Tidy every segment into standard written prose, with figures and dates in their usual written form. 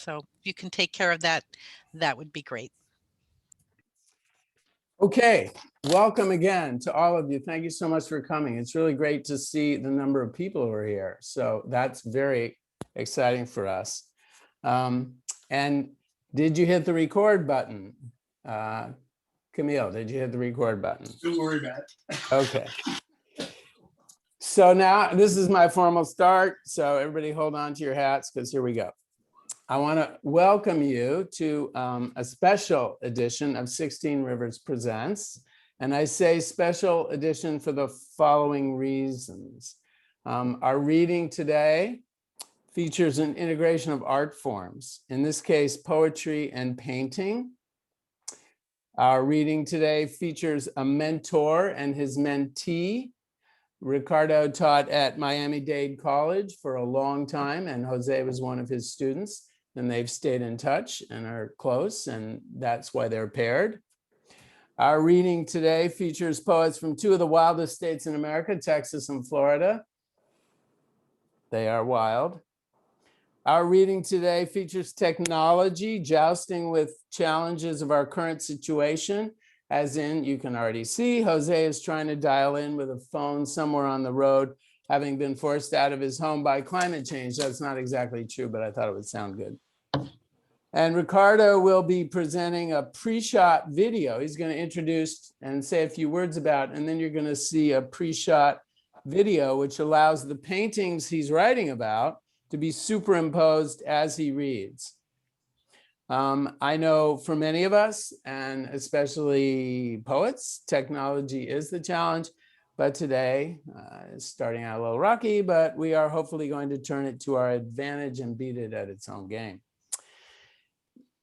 So if you can take care of that, that would be great. Okay, welcome again to all of you. Thank you so much for coming. It's really great to see the number of people who are here. So that's very exciting for us. And did you hit the record button? Camille, did you hit the record button? Don't worry about it. Okay. So now this is my formal start. So everybody hold on to your hats because here we go. I want to welcome you to a special edition of 16 Rivers Presents. And I say special edition for the following reasons. Our reading today features an integration of art forms, in this case, poetry and painting. Our reading today features a mentor and his mentee. Ricardo taught at Miami-Dade College for a long time, and Jose was one of his students. And they've stayed in touch and are close, and that's why they're paired. Our reading today features poets from two of the wildest states in America, Texas and Florida. They are wild. Our reading today features technology, jousting with challenges of our current situation, as in, you can already see, Jose is trying to dial in with a phone somewhere on the road, having been forced out of his home by climate change. That's not exactly true, but I thought it would sound good. And Ricardo will be presenting a pre-shot video. He's going to introduce and say a few words about, and then you're going to see a pre-shot video, which allows the paintings he's writing about to be superimposed as he reads. I know for many of us, and especially poets, technology is the challenge. But today, it's starting out a little rocky, but we are hopefully going to turn it to our advantage and beat it at its own game.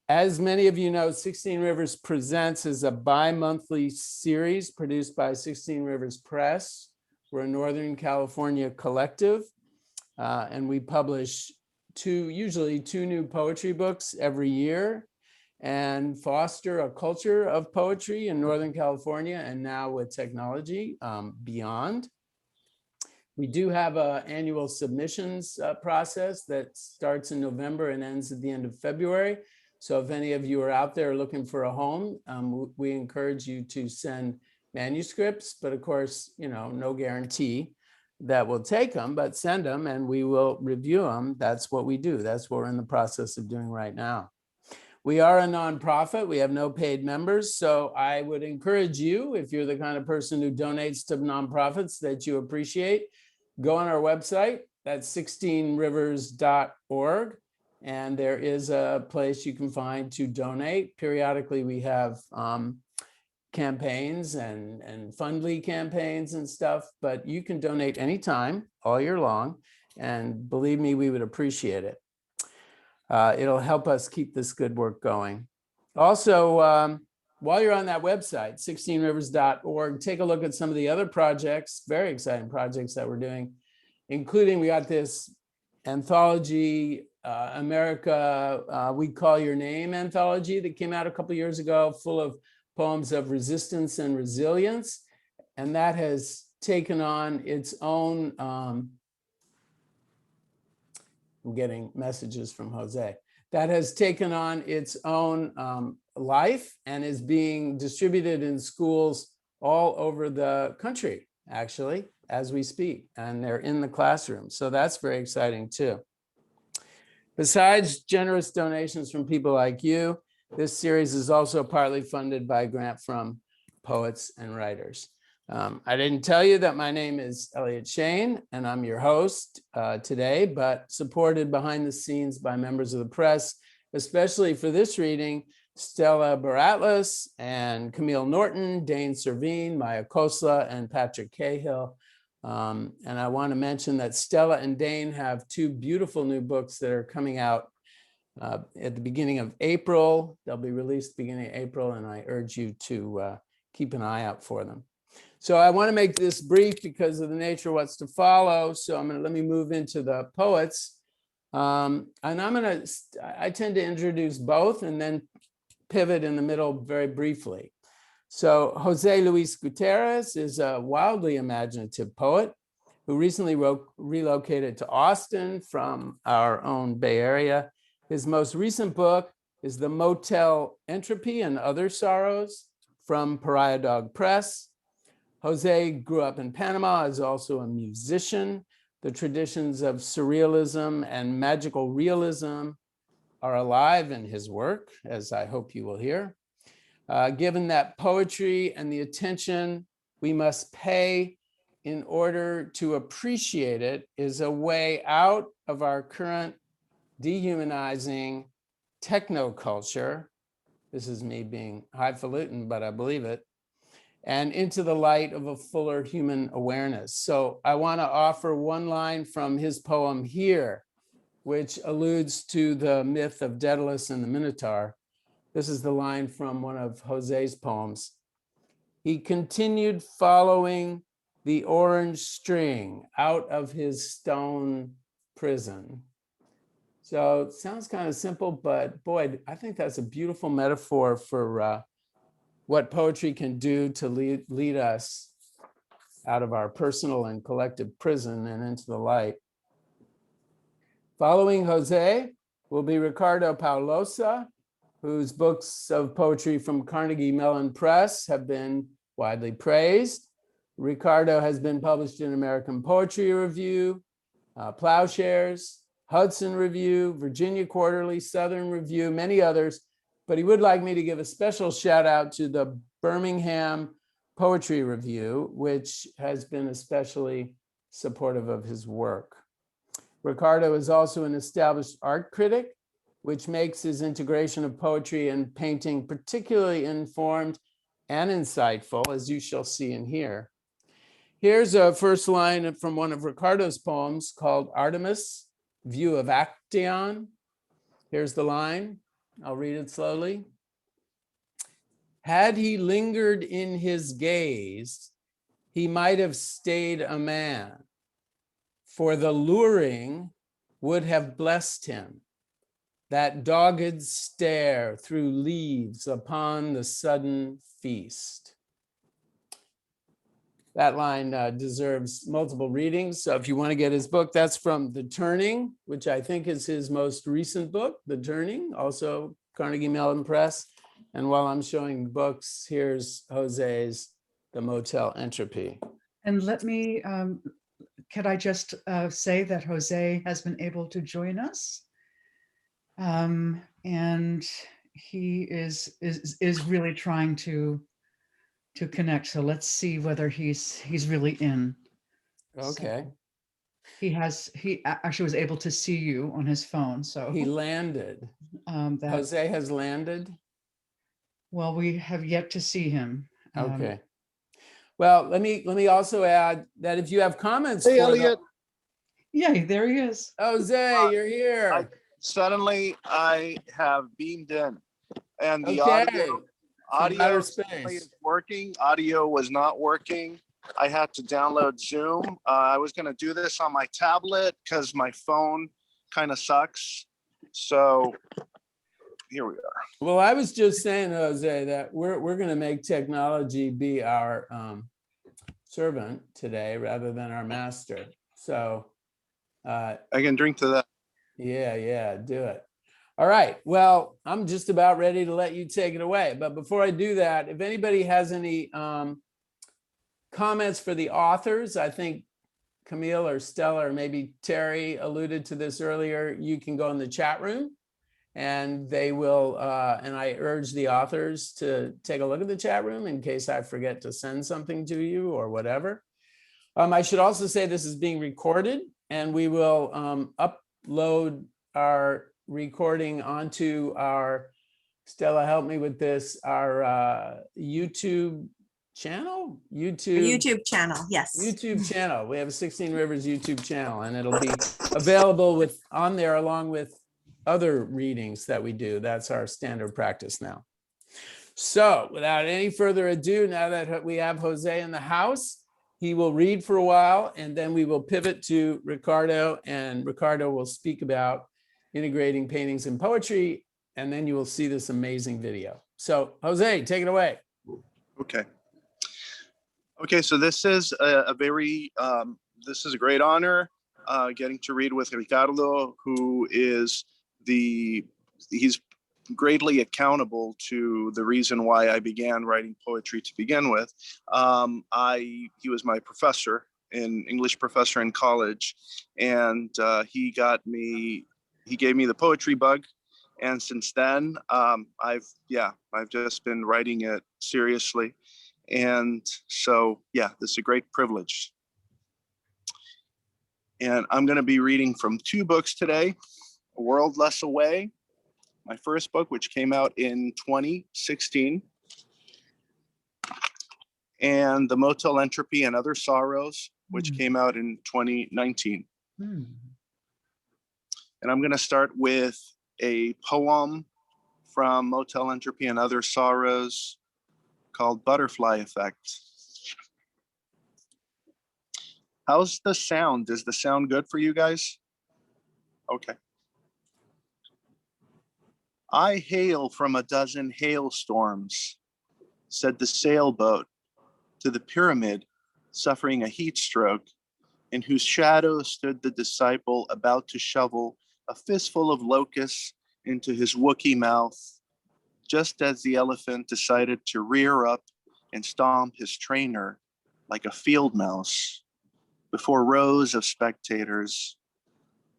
As many of you know, 16 Rivers Presents is a bi-monthly series produced by 16 Rivers Press. We're a Northern California collective, and we publish usually two new poetry books every year and foster a culture of poetry in Northern California, and now with technology beyond. We do have an annual submissions process that starts in November and ends at the end of February. So if any of you are out there looking for a home, we encourage you to send manuscripts, but of course, no guarantee that we'll take them, but send them and we will review them. That's what we do. That's what we're in the process of doing right now. We are a nonprofit. We have no paid members. So I would encourage you, if you're the kind of person who donates to nonprofits that you appreciate, go on our website. That's 16rivers.org. And there is a place you can find to donate. Periodically, we have campaigns and Fundly campaigns and stuff, but you can donate anytime, all year long. And believe me, we would appreciate it. It'll help us keep this good work going. Also, while you're on that website, 16rivers.org, take a look at some of the other projects, very exciting projects that we're doing, including we got this anthology, America, We Call Your Name anthology that came out a couple of years ago, full of poems of resistance and resilience. And that has taken on its own, I'm getting messages from Jose, that has taken on its own life and is being distributed in schools all over the country, actually, as we speak, and they're in the classroom. So that's very exciting too. Besides generous donations from people like you, this series is also partly funded by a grant from poets and writers. I didn't tell you that my name is Eliot Schain, and I'm your host today, but supported behind the scenes by members of the press, especially for this reading, Stella Baratlas and Camille Norton, Dane Servine, Maya Khosla, and Patrick Cahill. And I want to mention that Stella and Dane have two beautiful new books that are coming out at the beginning of April. They'll be released beginning of April, and I urge you to keep an eye out for them. So I want to make this brief because of the nature of what's to follow. So let me move into the poets. And I tend to introduce both and then pivot in the middle very briefly. So Jose Luis Gutierrez is a wildly imaginative poet who recently relocated to Austin from our own Bay Area. His most recent book is The Motel Entropy and Other Sorrows from Pariah Dog Press. Jose grew up in Panama, is also a musician. The traditions of surrealism and magical realism are alive in his work, as I hope you will hear. Given that poetry and the attention we must pay in order to appreciate it is a way out of our current dehumanizing technoculture. This is me being highfalutin, but I believe it. And into the light of a fuller human awareness. So I want to offer one line from his poem here, which alludes to the myth of Daedalus and the Minotaur. This is the line from one of Jose's poems. He continued following the orange string out of his stone prison. So it sounds kind of simple, but boy, I think that's a beautiful metaphor for what poetry can do to lead us out of our personal and collective prison and into the light. Following Jose will be Ricardo Paulosa, whose books of poetry from Carnegie Mellon Press have been widely praised. Ricardo has been published in American Poetry Review, Plowshares, Hudson Review, Virginia Quarterly, Southern Review, many others, but he would like me to give a special shout out to the Birmingham Poetry Review, which has been especially supportive of his work. Ricardo is also an established art critic, which makes his integration of poetry and painting particularly informed and insightful, as you shall see and hear. Here's a first line from one of Ricardo's poems called Artemis, View of Actaeon. Here's the line. I'll read it slowly. Had he lingered in his gaze, he might have stayed a man, for the luring would have blessed him, that dogged stare through leaves upon the sudden feast. That line deserves multiple readings. So if you want to get his book, that's from The Turning, which I think is his most recent book, The Turning, also Carnegie Mellon Press. And while I'm showing books, here's Jose's The Motel Entropy. And let me, could I just say that Jose has been able to join us. And he is really trying to connect. So let's see whether he's really in. Okay. So he actually was able to see you on his phone. So he landed. Jose has landed. Well, we have yet to see him. Okay. Well, let me also add that if you have comments. Hey, Eliot. Yeah, there he is. Jose, you're here. Suddenly, I have beamed in, and the Okay. audio is working. Audio was not working. I had to download Zoom. I was going to do this on my tablet because my phone kind of sucks. So here we are. Well, I was just saying, Jose, that we're going to make technology be our servant today rather than our master. So I can drink to that. Yeah, do it. All right. Well, I'm just about ready to let you take it away. But before I do that, if anybody has any comments for the authors, I think Camille or Stella or maybe Terry alluded to this earlier, you can go in the chat room and they will, and I urge the authors to take a look at the chat room in case I forget to send something to you or whatever. I should also say this is being recorded and we will upload our recording onto our, Stella, help me with this, our YouTube channel? YouTube channel, yes. YouTube channel. We have a 16 Rivers YouTube channel and it'll be available on there along with other readings that we do. That's our standard practice now. So without any further ado, now that we have Jose in the house, he will read for a while and then we will pivot to Ricardo and Ricardo will speak about integrating paintings and poetry, and then you will see this amazing video. So Jose, take it away. Okay. Okay, so this is a very, this is a great honor, getting to read with Ricardo, who is he's greatly accountable to the reason why I began writing poetry to begin with. He was my professor, English professor in college, and he gave me the poetry bug. And since then, I've just been writing it seriously. And so, this is a great privilege. And I'm going to be reading from two books today: A World Less Away, my first book, which came out in 2016, and The Motel Entropy and Other Sorrows, which came out in 2019. And I'm going to start with a poem from Motel Entropy and Other Sorrows called Butterfly Effect. How's the sound? Is the sound good for you guys? Okay. I hail from a dozen hailstorms, said the sailboat to the pyramid suffering a heat stroke, in whose shadow stood the disciple about to shovel a fistful of locusts into his Wookiee mouth, just as the elephant decided to rear up and stomp his trainer like a field mouse before rows of spectators,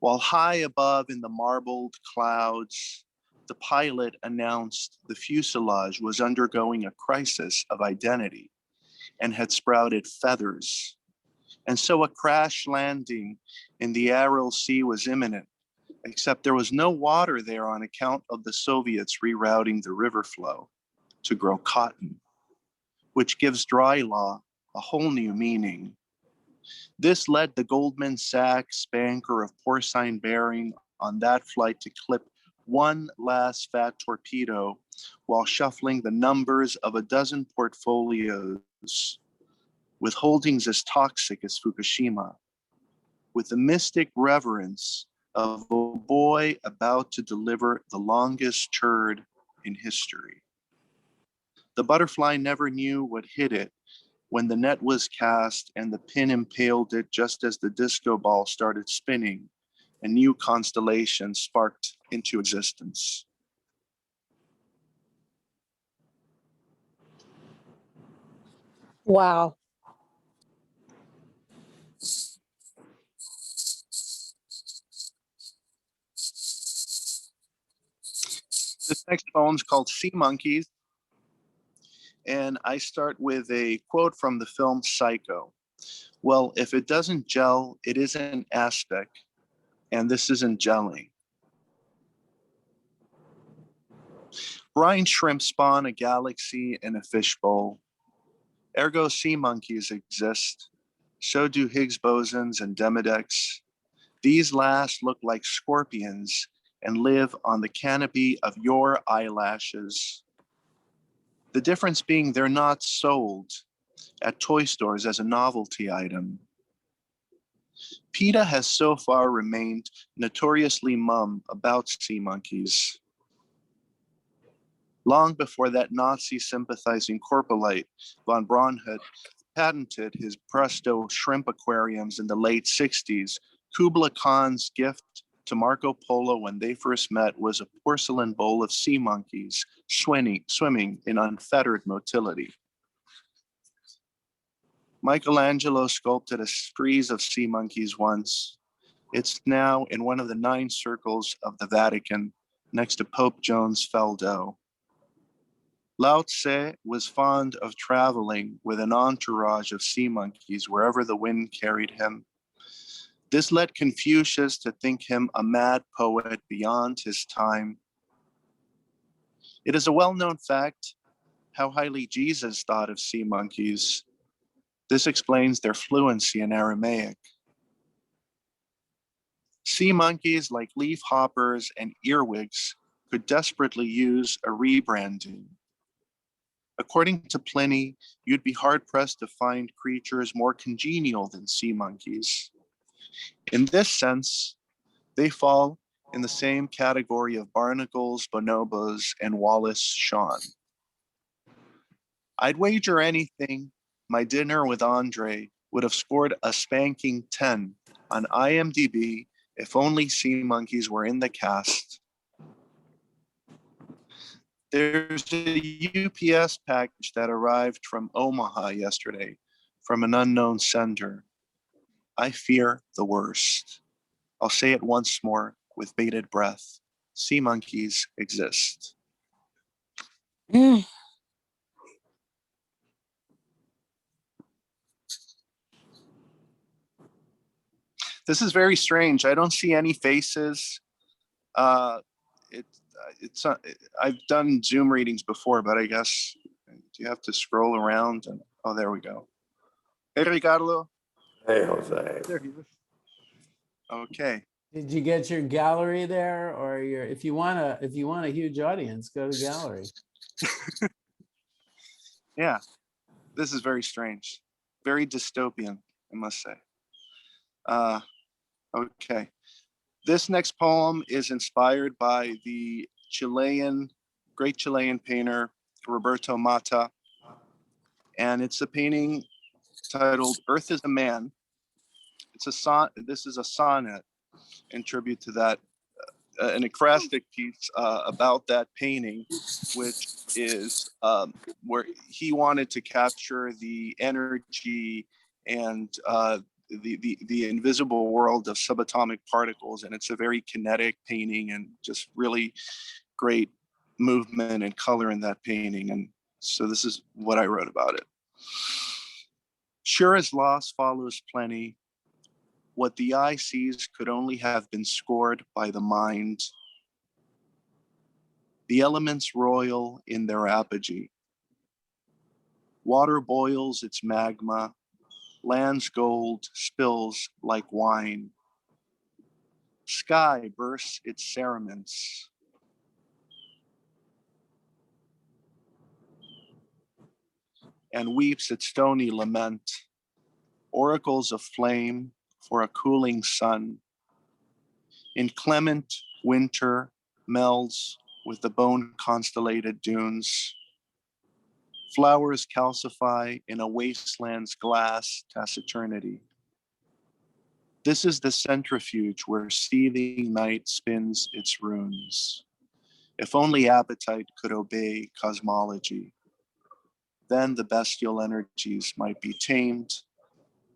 while high above in the marbled clouds, the pilot announced the fuselage was undergoing a crisis of identity and had sprouted feathers. And so a crash landing in the Aral Sea was imminent, except there was no water there on account of the Soviets rerouting the river flow to grow cotton, which gives dry law a whole new meaning. This led the Goldman Sachs banker of porcine bearing on that flight to clip one last fat torpedo while shuffling the numbers of a dozen portfolios with holdings as toxic as Fukushima, with the mystic reverence of a boy about to deliver the longest turd in history. The butterfly never knew what hit it when the net was cast and the pin impaled it just as the disco ball started spinning, a new constellation sparked into existence. Wow. This next poem is called Sea Monkeys, and I start with a quote from the film Psycho. Well, if it doesn't gel, it isn't aspect, and this isn't gelling. Brine shrimp spawn a galaxy in a fishbowl. Ergo sea monkeys exist. So do Higgs bosons and Demodex. These last look like scorpions and live on the canopy of your eyelashes. The difference being they're not sold at toy stores as a novelty item. PETA has so far remained notoriously mum about sea monkeys. Long before that Nazi-sympathizing corporate von Braun had patented his Presto shrimp aquariums in the late 60s, Kubla Khan's gift to Marco Polo when they first met was a porcelain bowl of sea monkeys swimming in unfettered motility. Michelangelo sculpted a frieze of sea monkeys once. It's now in one of the 9 circles of the Vatican next to Pope Joan's Feldo. Lao Tse was fond of traveling with an entourage of sea monkeys wherever the wind carried him. This led Confucius to think him a mad poet beyond his time. It is a well-known fact how highly Jesus thought of sea monkeys. This explains their fluency in Aramaic. Sea monkeys, like leaf hoppers and earwigs, could desperately use a rebranding. According to Pliny, you'd be hard-pressed to find creatures more congenial than sea monkeys. In this sense, they fall in the same category of barnacles, bonobos, and Wallace Shawn. I'd wager anything my dinner with Andre would have scored a spanking 10 on IMDb if only sea monkeys were in the cast. There's a UPS package that arrived from Omaha yesterday from an unknown sender. I fear the worst. I'll say it once more with bated breath. Sea monkeys exist. This is very strange. I don't see any faces. I've done Zoom readings before, but I guess you have to scroll around and, oh, there we go. Hey, Ricardo. Hey, Jose. There he is. Okay. Did you get your gallery there, or your? If you want a huge audience, go to gallery. Yeah, this is very strange, very dystopian, I must say. Okay. This next poem is inspired by the great Chilean painter, Roberto Mata. And it's a painting titled Earth is a Man. This is a sonnet in tribute to that, an ekphrastic piece about that painting, which is where he wanted to capture the energy and the invisible world of subatomic particles. And it's a very kinetic painting and just really great movement and color in that painting. And so this is what I wrote about it. Sure as loss follows plenty, what the eye sees could only have been scored by the mind. The elements roil in their apogee. Water boils its magma, land's gold spills like wine. Sky bursts its cerements. And weeps its stony lament, oracles of flame for a cooling sun. Inclement winter melds with the bone constellated dunes. Flowers calcify in a wasteland's glass taciturnity. This is the centrifuge where seething night spins its runes. If only appetite could obey cosmology, then the bestial energies might be tamed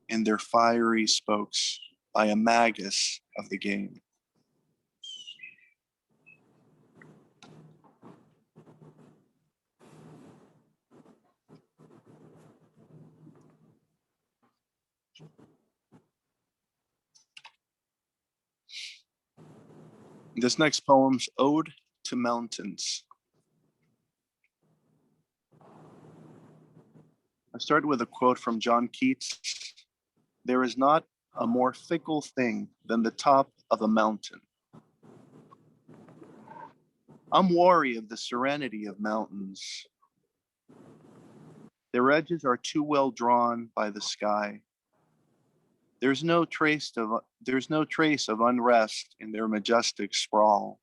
in their fiery spokes by a magus of the game. This next poem's Ode to Mountains. I started with a quote from John Keats. There is not a more fickle thing than the top of a mountain. I'm wary of the serenity of mountains. Their edges are too well drawn by the sky. There's no trace of unrest in their majestic sprawl.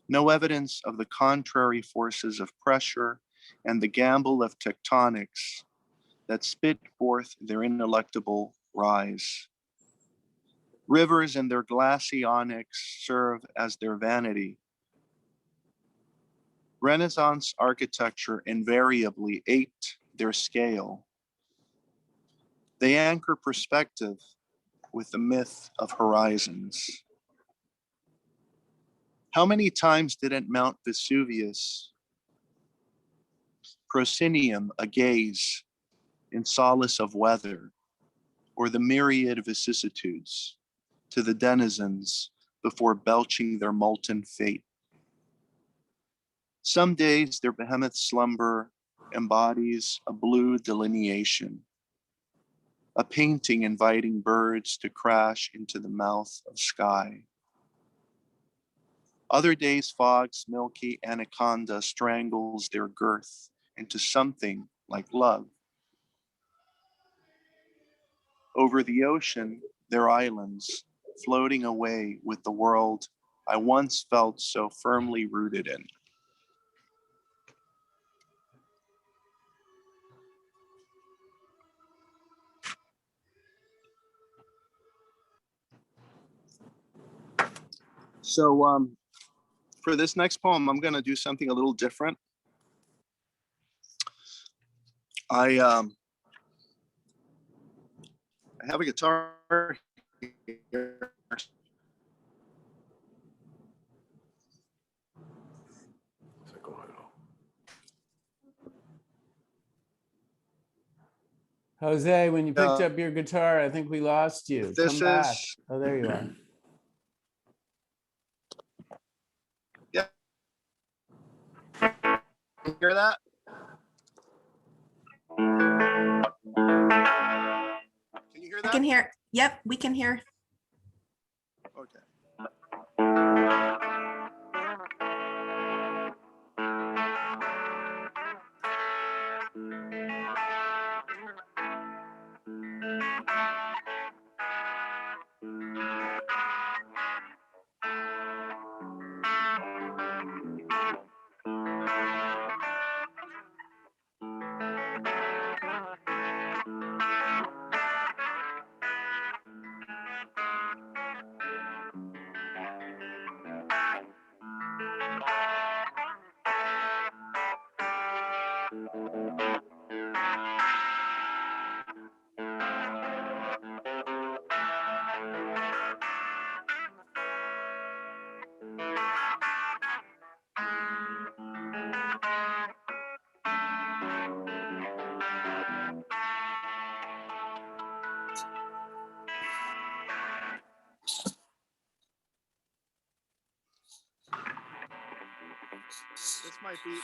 No evidence of the contrary forces of pressure and the gamble of tectonics that spit forth their ineluctable rise. Rivers and their glassy onyx serve as their vanity. Renaissance architecture invariably ate their scale. They anchor perspective with the myth of horizons. How many times didn't Mount Vesuvius, proscenium a gaze in solace of weather, or the myriad vicissitudes to the denizens before belching their molten fate? Some days their behemoth slumber embodies a blue delineation, a painting inviting birds to crash into the mouth of sky. Other days fog's milky anaconda strangles their girth into something like love. Over the ocean, their islands, floating away with the world I once felt so firmly rooted in. So For this next poem, I'm going to do something a little different. I have a guitar here. Jose, when you picked up your guitar, I think we lost you. This Come back. is, Oh, there you are. yeah. You hear that? Can you hear I that? can hear. Yep, we can hear. Okay.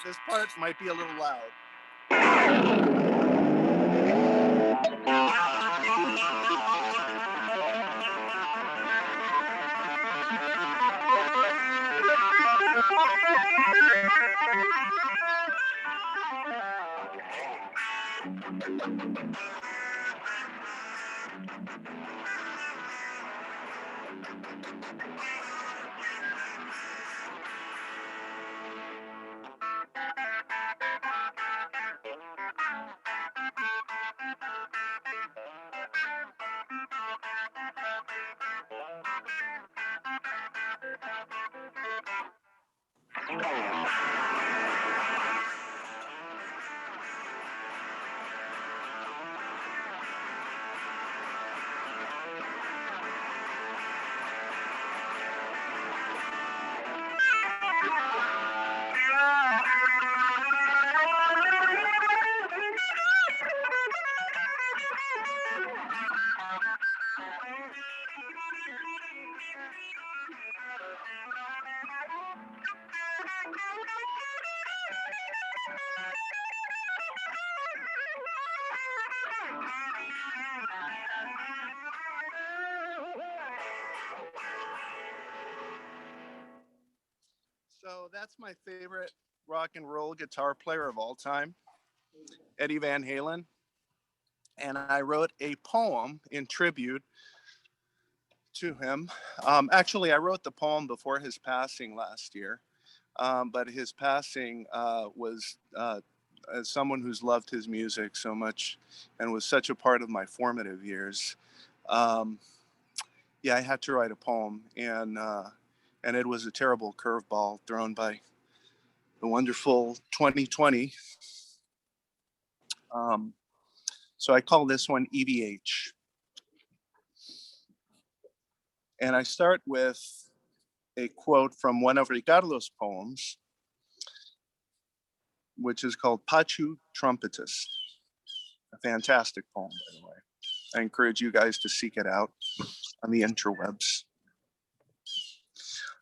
This part might be a little loud. So that's my favorite rock and roll guitar player of all time, Eddie Van Halen. And I wrote a poem in tribute to him. Actually, I wrote the poem before his passing last year, but his passing was as someone who's loved his music so much and was such a part of my formative years. Yeah, I had to write a poem, and it was a terrible curveball thrown by the wonderful 2020. So I call this one EVH. And I start with a quote from one of Ricardo's poems, which is called Pachu Trumpetus. A fantastic poem, by the way. I encourage you guys to seek it out on the interwebs.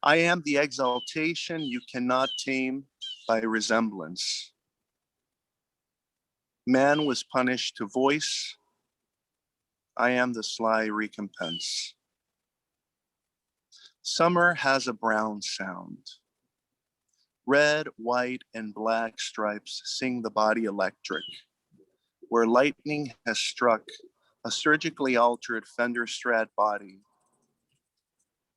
I am the exaltation you cannot tame by resemblance. Man was punished to voice. I am the sly recompense. Summer has a brown sound. Red, white, and black stripes sing the body electric, where lightning has struck a surgically altered Fender Strat body.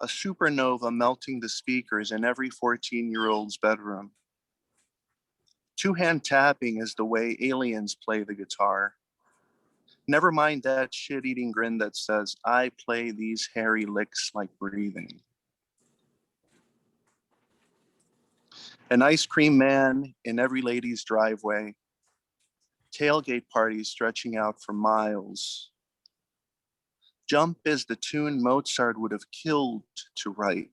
A supernova melting the speakers in every 14-year-old's bedroom. Two-hand tapping is the way aliens play the guitar. Never mind that shit-eating grin that says, I play these hairy licks like breathing. An ice cream man in every lady's driveway, tailgate parties stretching out for miles. Jump is the tune Mozart would have killed to write.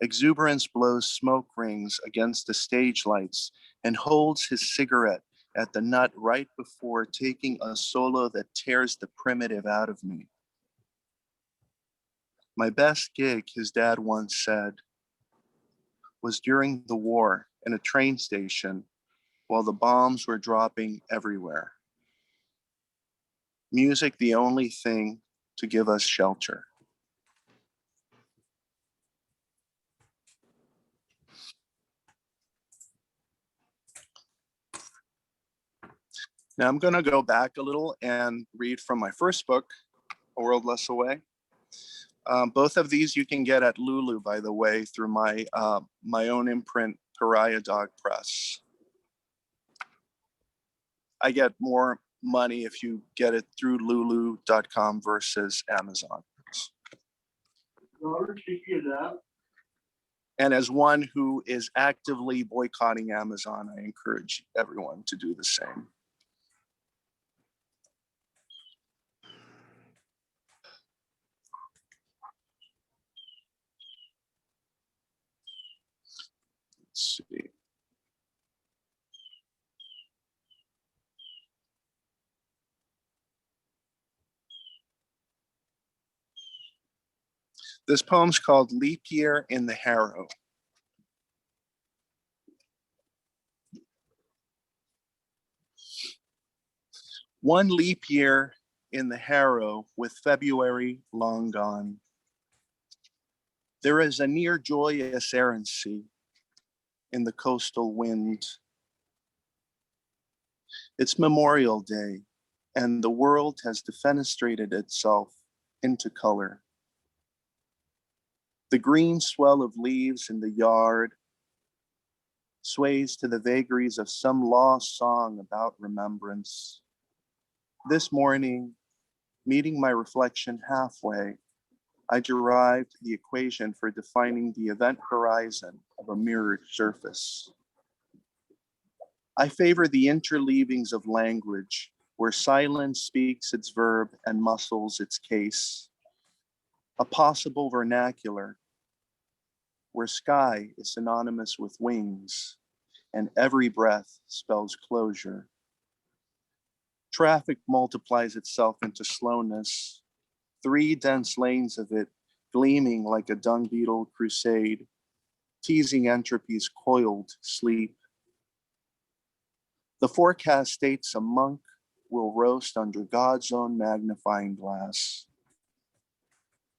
Exuberance blows smoke rings against the stage lights and holds his cigarette at the nut right before taking a solo that tears the primitive out of me. My best gig, his dad once said, was during the war in a train station while the bombs were dropping everywhere. Music, the only thing to give us shelter. Now I'm going to go back a little and read from my first book, A World Less Away. Both of these you can get at Lulu, by the way, through my own imprint, Pariah Dog Press. I get more money if you get it through lulu.com versus Amazon. And as one who is actively boycotting Amazon, I encourage everyone to do the same. Let's see. This poem's called Leap Year in the Harrow. One leap year in the Harrow with February long gone. There is a near joyous errancy in the coastal wind. It's Memorial Day, and the world has defenestrated itself into color. The green swell of leaves in the yard sways to the vagaries of some lost song about remembrance. This morning, meeting my reflection halfway, I derived the equation for defining the event horizon of a mirrored surface. I favor the interleavings of language where silence speaks its verb and muscles its case. A possible vernacular where sky is synonymous with wings and every breath spells closure. Traffic multiplies itself into slowness, 3 dense lanes of it gleaming like a dung beetle crusade, teasing entropy's coiled sleep. The forecast states a monk will roast under God's own magnifying glass.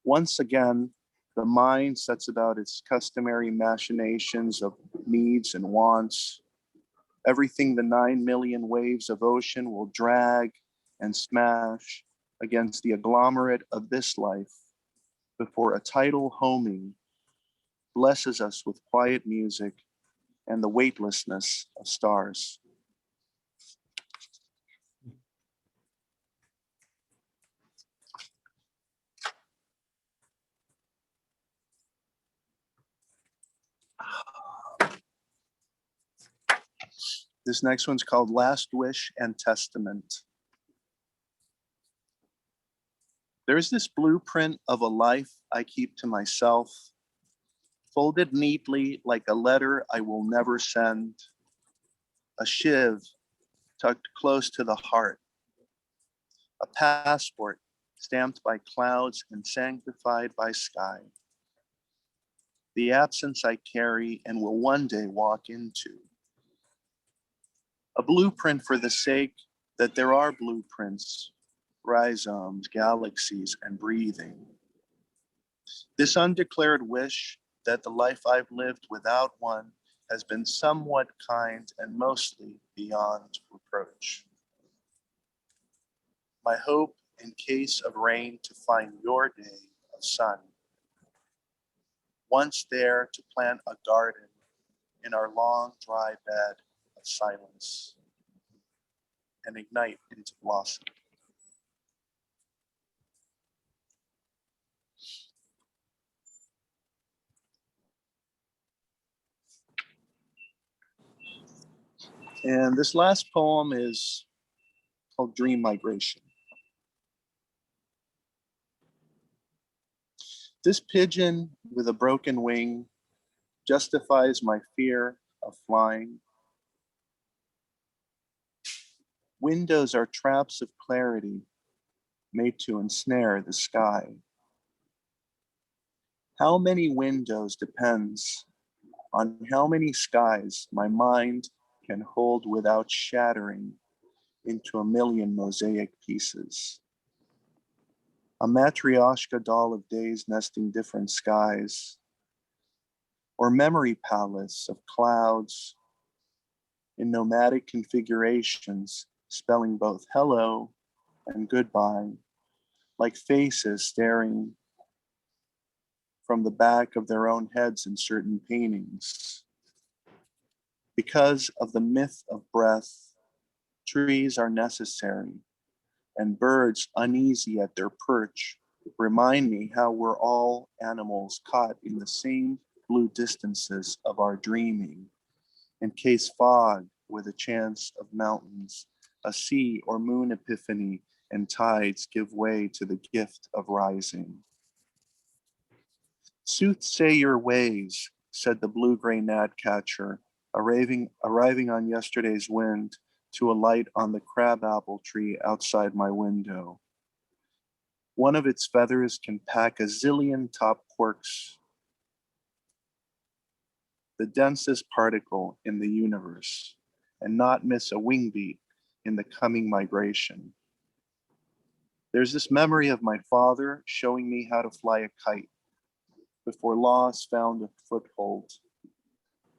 Once again, the mind sets about its customary machinations of needs and wants. Everything the 9 million waves of ocean will drag and smash against the agglomerate of this life before a tidal homing blesses us with quiet music and the weightlessness of stars. This next one's called Last Wish and Testament. There's this blueprint of a life I keep to myself, folded neatly like a letter I will never send, a shiv tucked close to the heart, a passport stamped by clouds and sanctified by sky, the absence I carry and will one day walk into. A blueprint for the sake that there are blueprints, rhizomes, galaxies, and breathing. This undeclared wish that the life I've lived without one has been somewhat kind and mostly beyond reproach. My hope in case of rain to find your day of sun. Once there to plant a garden in our long dry bed of silence and ignite into blossom. And this last poem is called Dream Migration. This pigeon with a broken wing justifies my fear of flying. Windows are traps of clarity made to ensnare the sky. How many windows depends on how many skies my mind can hold without shattering into a million mosaic pieces. A matryoshka doll of days nesting different skies, or memory palace of clouds in nomadic configurations, spelling both hello and goodbye, like faces staring from the back of their own heads in certain paintings. Because of the myth of breath, trees are necessary, and birds uneasy at their perch remind me how we're all animals caught in the same blue distances of our dreaming, encase fog with a chance of mountains, a sea or moon epiphany, and tides give way to the gift of rising. Soothsay your ways, said the blue-gray gnatcatcher, arriving on yesterday's wind to alight on the crabapple tree outside my window. One of its feathers can pack a zillion top quarks, the densest particle in the universe, and not miss a wing beat in the coming migration. There's this memory of my father showing me how to fly a kite before loss found a foothold.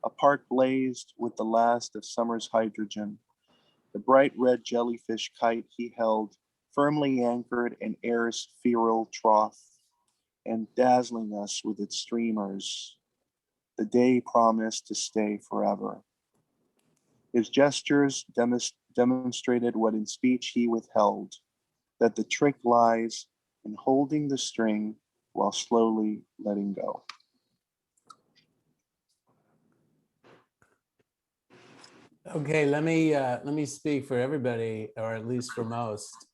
A park blazed with the last of summer's hydrogen. The bright red jellyfish kite he held firmly anchored in air's feral trough and dazzling us with its streamers. The day promised to stay forever. His gestures demonstrated what in speech he withheld, that the trick lies in holding the string while slowly letting go. Okay, let me speak for everybody, or at least for most.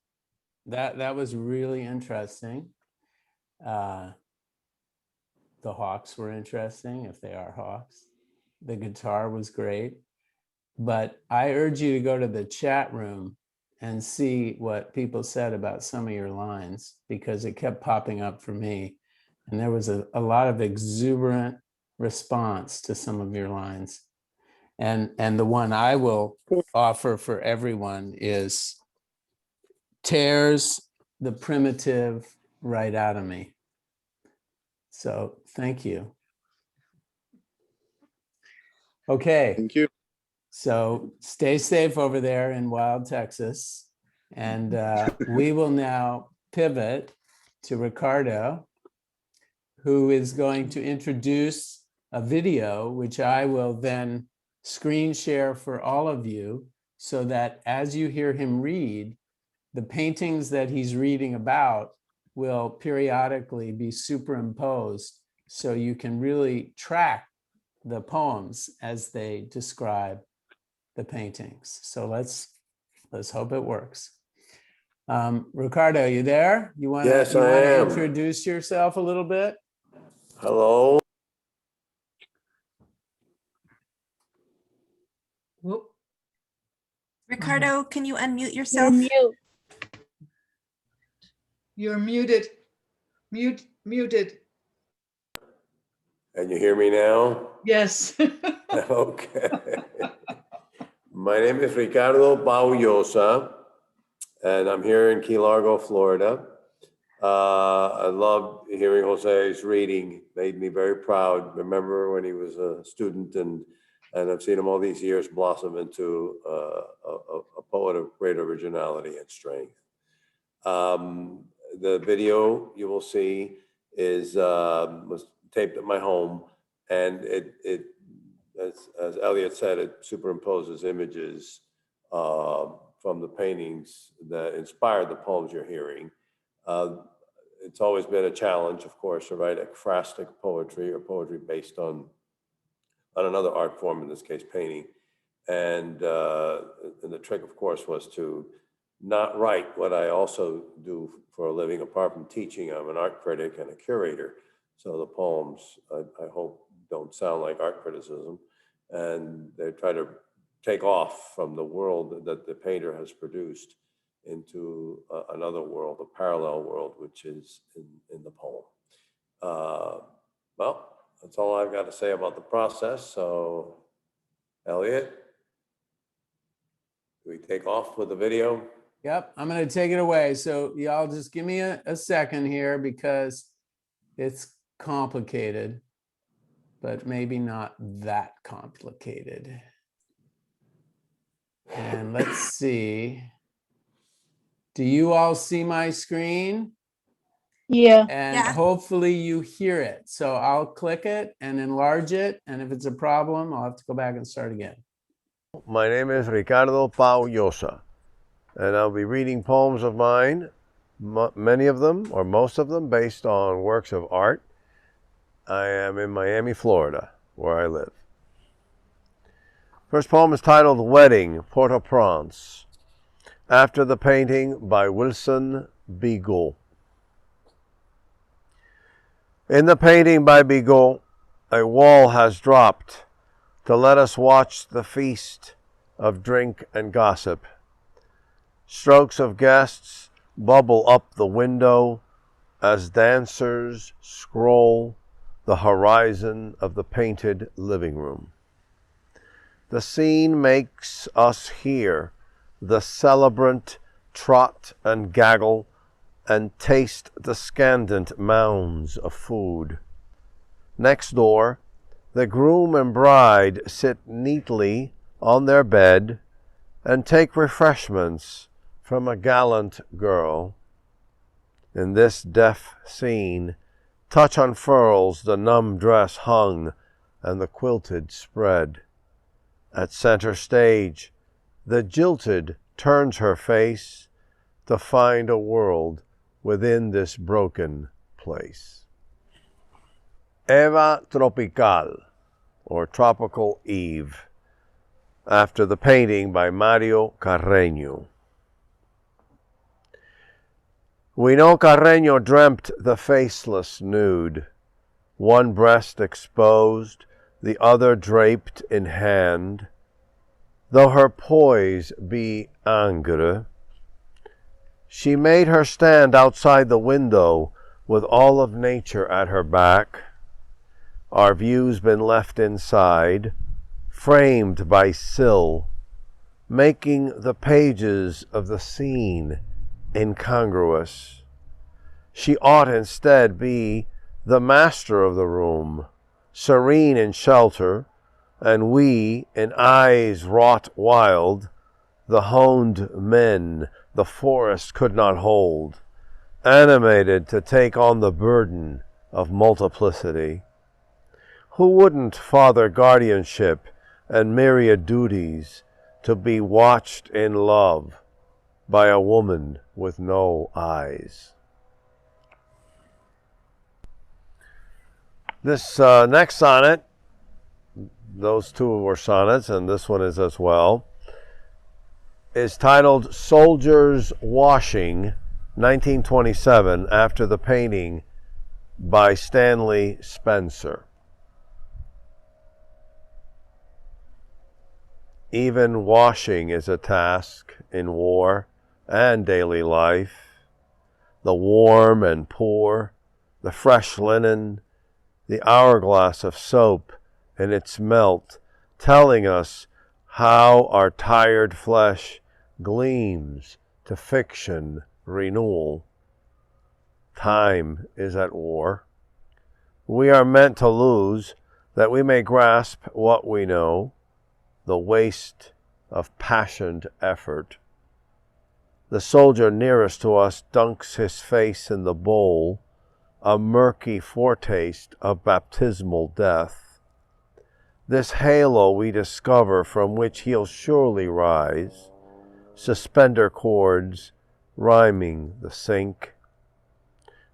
That was really interesting. The hawks were interesting, if they are hawks. The guitar was great. But I urge you to go to the chat room and see what people said about some of your lines, because it kept popping up for me. And there was a lot of exuberant response to some of your lines. And the one I will offer for everyone is tears the primitive right out of me. So thank you. Okay. Thank you. So stay safe over there in Wild Texas. And we will now pivot to Ricardo, who is going to introduce a video, which I will then screen share for all of you, so that as you hear him read, the paintings that he's reading about will periodically be superimposed, so you can really track the poems as they describe the paintings. So let's hope it works. Ricardo, you there? You want Yes, I to am. introduce yourself a little bit? Hello. Whoop. Ricardo, can you unmute You're yourself? mute. You're muted. Muted. Can you hear me now? Yes. Okay. My name is Ricardo Pau-Llosa, and I'm here in Key Largo, Florida. I love hearing Jose's reading. Made me very proud. Remember when he was a student, and I've seen him all these years blossom into a poet of great originality and strength. The video you will see is was taped at my home, and it as Eliot said, it superimposes images from the paintings that inspired the poems you're hearing. It's always been a challenge, of course, to write ekphrastic poetry, or poetry based on another art form, in this case painting. And the trick, of course, was to not write what I also do for a living. Apart from teaching, I'm an art critic and a curator. So the poems, I hope, don't sound like art criticism. And they try to take off from the world that the painter has produced into another world, a parallel world, which is in the poem. Well, that's all I've got to say about the process. So, Eliot, do we take off with the video? Yep, I'm going to take it away. So y'all just give me a second here because it's complicated, but maybe not that complicated. And let's see. Do you all see my screen? Yeah. And Yeah. hopefully you hear it. So I'll click it and enlarge it. And if it's a problem, I'll have to go back and start again. My name is Ricardo Pau-Llosa, and I'll be reading poems of mine, many of them, or most of them, based on works of art. I am in Miami, Florida, where I live. First poem is titled Wedding, Port-au-Prince, after the painting by Wilson Bigot. In the painting by Bigot, a wall has dropped to let us watch the feast of drink and gossip. Strokes of guests bubble up the window as dancers scroll the horizon of the painted living room. The scene makes us hear the celebrant trot and gaggle and taste the scandent mounds of food. Next door, the groom and bride sit neatly on their bed and take refreshments from a gallant girl. In this deaf scene, touch unfurls the numb dress hung and the quilted spread. At center stage, the jilted turns her face to find a world within this broken place. Eva Tropical, or Tropical Eve, after the painting by Mario Carreño. We know Carreño dreamt the faceless nude, one breast exposed, the other draped in hand. Though her poise be angre, she made her stand outside the window with all of nature at her back. Our view's been left inside, framed by sill, making the pages of the scene incongruous. She ought instead be the master of the room, serene in shelter, and we, in eyes wrought wild, the honed men the forest could not hold, animated to take on the burden of multiplicity. Who wouldn't father guardianship and myriad duties to be watched in love by a woman with no eyes? This next sonnet, those two were sonnets, and this one is as well, is titled Soldiers Washing, 1927, after the painting by Stanley Spencer. Even washing is a task in war and daily life. The warm and poor, the fresh linen, the hourglass of soap in its melt, telling us how our tired flesh gleams to fiction renewal. Time is at war. We are meant to lose that we may grasp what we know, the waste of passioned effort. The soldier nearest to us dunks his face in the bowl, a murky foretaste of baptismal death. This halo we discover from which he'll surely rise, suspender cords rhyming the sink.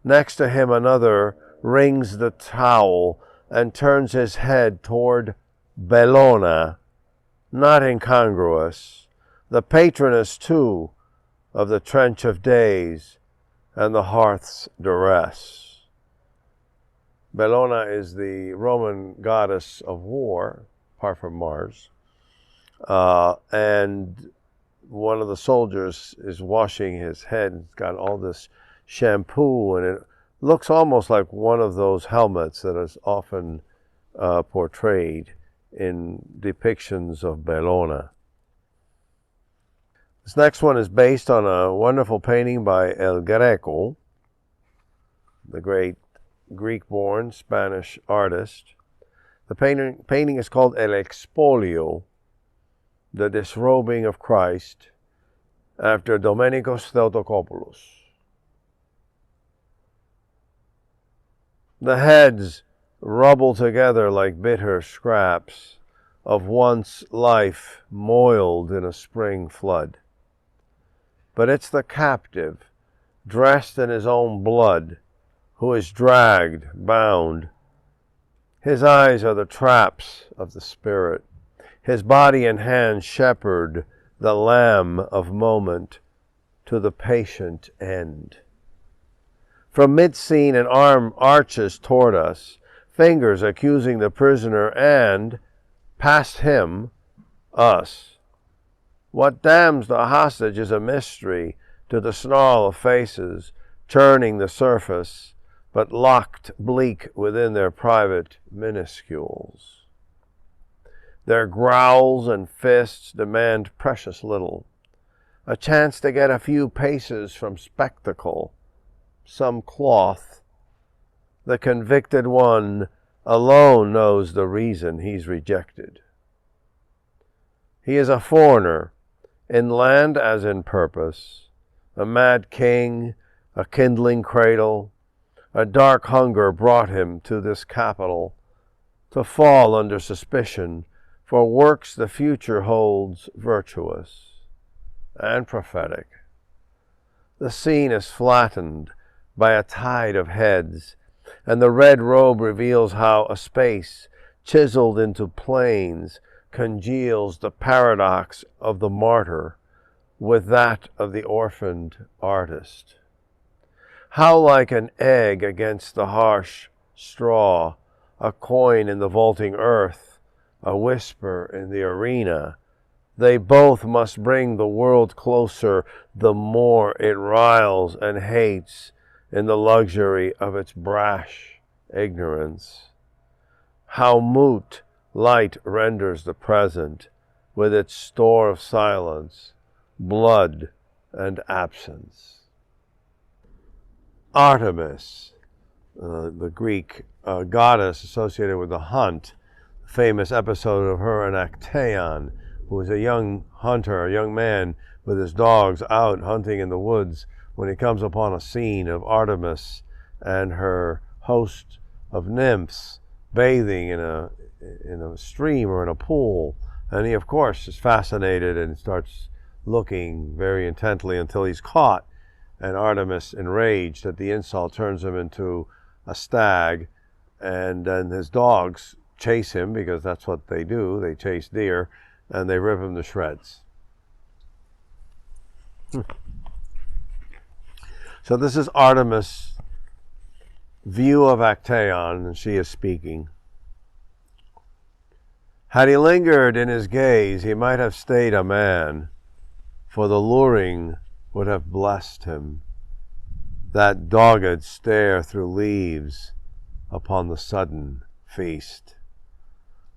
Next to him another rings the towel and turns his head toward Bellona, not incongruous, the patroness too of the trench of days and the hearth's duress. Bellona is the Roman goddess of war, apart from Mars, and one of the soldiers is washing his head. He's got all this shampoo, and it looks almost like one of those helmets that is often portrayed in depictions of Bellona. This next one is based on a wonderful painting by El Greco, the great Greek-born Spanish artist. The painting is called El Expolio, the Disrobing of Christ, after Domenicos Theotokopoulos. The heads rubble together like bitter scraps of once life moiled in a spring flood. But it's the captive, dressed in his own blood, who is dragged, bound. His eyes are the traps of the spirit. His body and hands shepherd the lamb of moment to the patient end. From mid-scene, an arm arches toward us, fingers accusing the prisoner, and, past him, us. What damns the hostage is a mystery to the snarl of faces, churning the surface, but locked bleak within their private minuscules. Their growls and fists demand precious little, a chance to get a few paces from spectacle, some cloth. The convicted one alone knows the reason he's rejected. He is a foreigner, in land as in purpose, a mad king, a kindling cradle. A dark hunger brought him to this capital, to fall under suspicion for works the future holds virtuous and prophetic. The scene is flattened by a tide of heads, and the red robe reveals how a space chiseled into planes congeals the paradox of the martyr with that of the orphaned artist. How like an egg against the harsh straw, a coin in the vaulting earth, a whisper in the arena, they both must bring the world closer the more it riles and hates in the luxury of its brash ignorance. How moot light renders the present with its store of silence, blood, and absence. Artemis, the Greek goddess associated with the hunt, famous episode of her and Actaeon, who was a young hunter, a young man with his dogs out hunting in the woods, when he comes upon a scene of Artemis and her host of nymphs bathing in a stream or in a pool. And he, of course, is fascinated and starts looking very intently until he's caught. And Artemis, enraged at the insult, turns him into a stag, and then his dogs chase him, because that's what they do. They chase deer, and they rip him to shreds. So this is Artemis' view of Actaeon, and she is speaking. Had he lingered in his gaze, he might have stayed a man, for the luring would have blessed him, that dogged stare through leaves upon the sudden feast.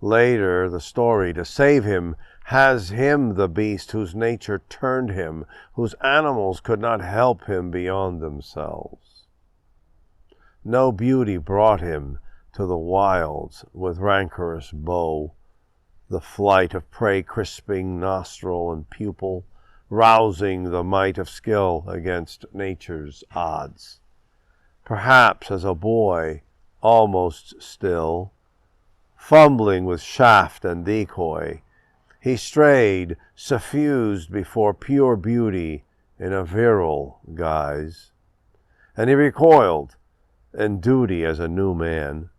Later, the story, to save him, has him the beast whose nature turned him, whose animals could not help him beyond themselves. No beauty brought him to the wilds with rancorous bow, the flight of prey crisping nostril and pupil, rousing the might of skill against nature's odds. Perhaps as a boy, almost still, fumbling with shaft and decoy, he strayed, suffused before pure beauty in a virile guise, and he recoiled in duty as a new man.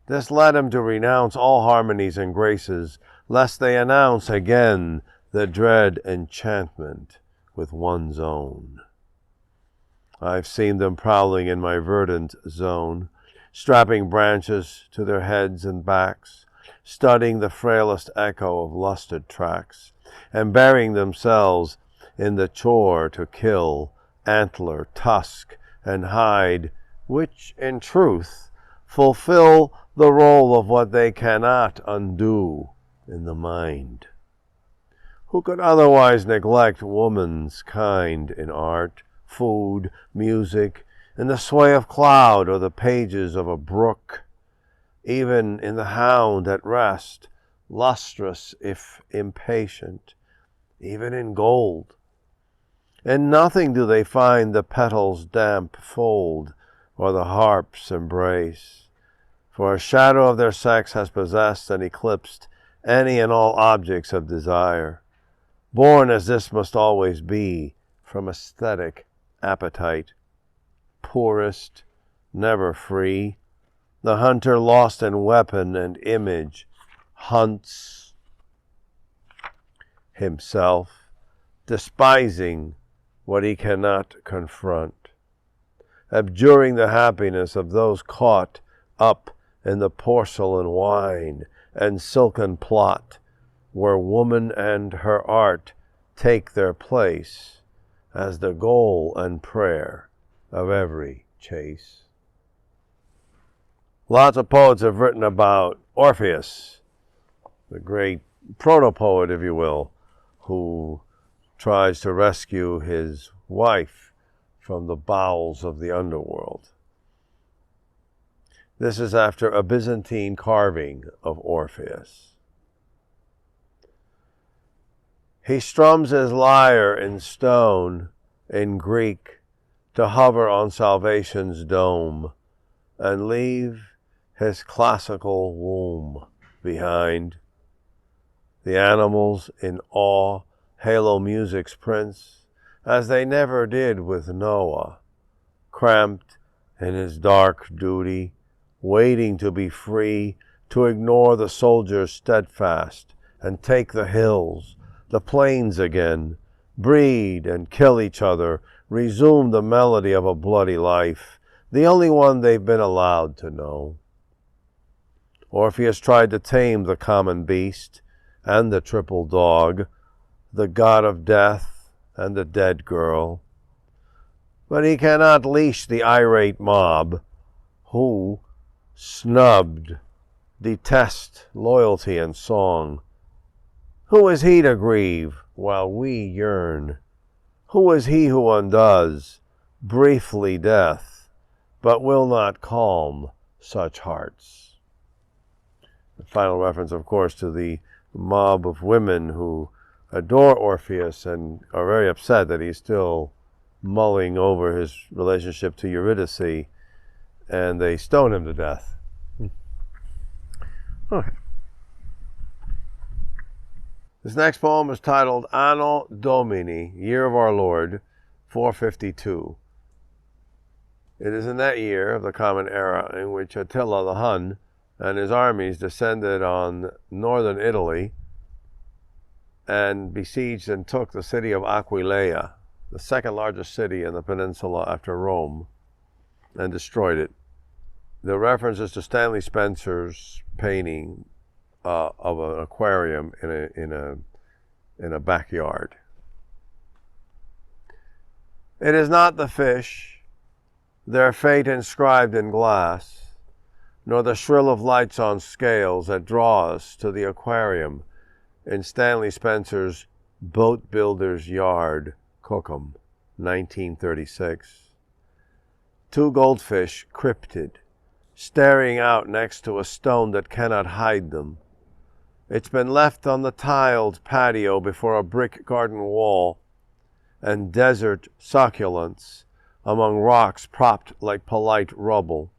This led him to renounce all harmonies and graces, lest they announce again the dread enchantment with one's own. I've seen them prowling in my verdant zone, strapping branches to their heads and backs, studying the frailest echo of lusted tracks, and burying themselves in the chore to kill, antler, tusk, and hide, which, in truth, fulfill the role of what they cannot undo in the mind. Who could otherwise neglect woman's kind in art, food, music, in the sway of cloud or the pages of a brook, even in the hound at rest, lustrous if impatient, even in gold? In nothing do they find the petal's damp fold or the harp's embrace, for a shadow of their sex has possessed and eclipsed any and all objects of desire, born as this must always be from aesthetic appetite, poorest, never free. The hunter lost in weapon and image hunts himself, despising what he cannot confront, abjuring the happiness of those caught up in the porcelain wine and silken plot, where woman and her art take their place as the goal and prayer of every chase. Lots of poets have written about Orpheus, the great proto-poet, if you will, who tries to rescue his wife from the bowels of the underworld. This is after a Byzantine carving of Orpheus. He strums his lyre in stone, in Greek, to hover on salvation's dome, and leave his classical womb behind. The animals in awe halo music's prince, as they never did with Noah, cramped in his dark duty, waiting to be free, to ignore the soldiers steadfast, and take the hills, the plains again, breed and kill each other, resume the melody of a bloody life, the only one they've been allowed to know. Orpheus tried to tame the common beast and the triple dog, the god of death and the dead girl. But he cannot leash the irate mob who, snubbed, detest loyalty and song. Who is he to grieve while we yearn? Who is he who undoes, briefly, death, but will not calm such hearts? The final reference, of course, to the mob of women who adore Orpheus and are very upset that he's still mulling over his relationship to Eurydice, and they stone him to death. Okay. This next poem is titled Anno Domini, Year of Our Lord, 452. It is in that year of the Common Era in which Attila the Hun and his armies descended on northern Italy and besieged and took the city of Aquileia, the second largest city in the peninsula after Rome, and destroyed it. The reference is to Stanley Spencer's painting of an aquarium in a backyard. It is not the fish, their fate inscribed in glass, nor the shrill of lights on scales that draw us to the aquarium in Stanley Spencer's Boat Builder's Yard, Cookham, 1936. Two goldfish cryptid, staring out next to a stone that cannot hide them. It's been left on the tiled patio before a brick garden wall, and desert succulents among rocks propped like polite rubble,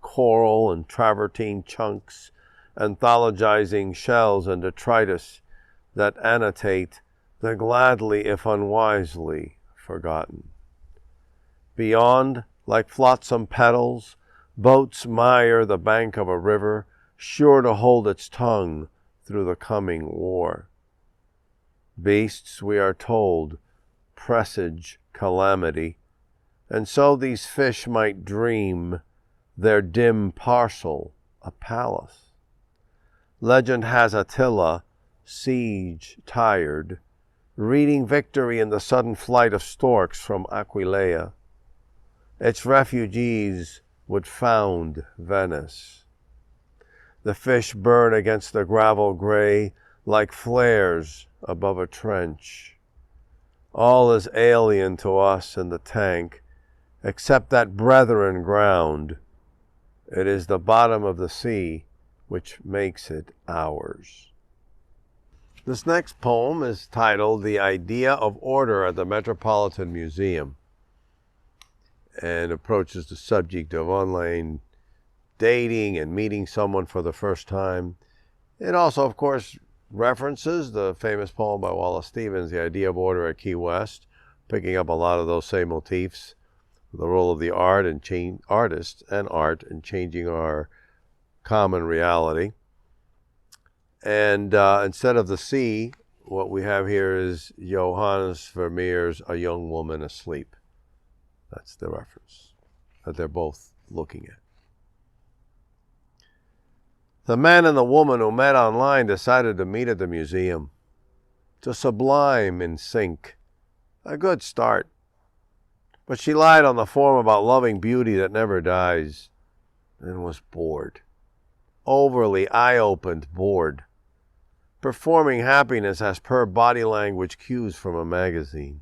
coral and travertine chunks, anthologizing shells and detritus that annotate the gladly if unwisely forgotten. Beyond, like flotsam petals, boats mire the bank of a river, sure to hold its tongue through the coming war. Beasts, we are told, presage calamity, and so these fish might dream their dim parcel a palace. Legend has Attila, siege tired, reading victory in the sudden flight of storks from Aquileia. Its refugees would found Venice. The fish burn against the gravel gray like flares above a trench. All is alien to us in the tank, except that brethren ground. It is the bottom of the sea which makes it ours. This next poem is titled The Idea of Order at the Metropolitan Museum, and approaches the subject of online dating and meeting someone for the first time. It also, of course, references the famous poem by Wallace Stevens, The Idea of Order at Key West, picking up a lot of those same motifs, the role of the artist and art in changing our common reality. And instead of the sea, what we have here is Johannes Vermeer's A Young Woman Asleep. That's the reference that they're both looking at. The man and the woman who met online decided to meet at the museum, to sublime in sync. A good start. But she lied on the form about loving beauty that never dies, and was bored. Overly eye-opened bored. Performing happiness as per body language cues from a magazine.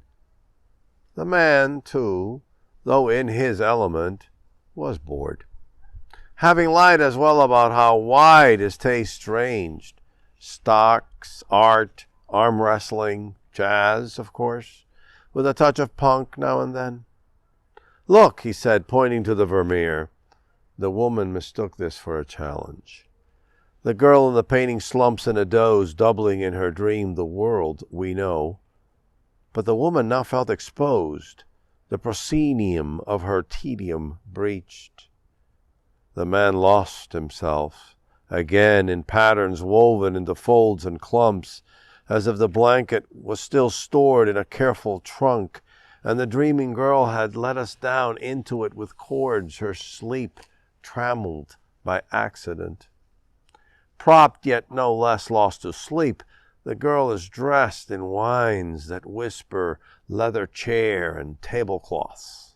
The man, too, though in his element, was bored. Having lied as well about how wide his taste ranged. Stocks, art, arm wrestling, jazz, of course, with a touch of punk now and then. Look, he said, pointing to the Vermeer. The woman mistook this for a challenge. The girl in the painting slumps in a doze, doubling in her dream the world we know. But the woman now felt exposed, the proscenium of her tedium breached. The man lost himself, again in patterns woven into folds and clumps, as if the blanket was still stored in a careful trunk, and the dreaming girl had let us down into it with cords, her sleep trammeled by accident. Propped yet no less lost to sleep, the girl is dressed in wines that whisper leather chair and tablecloths.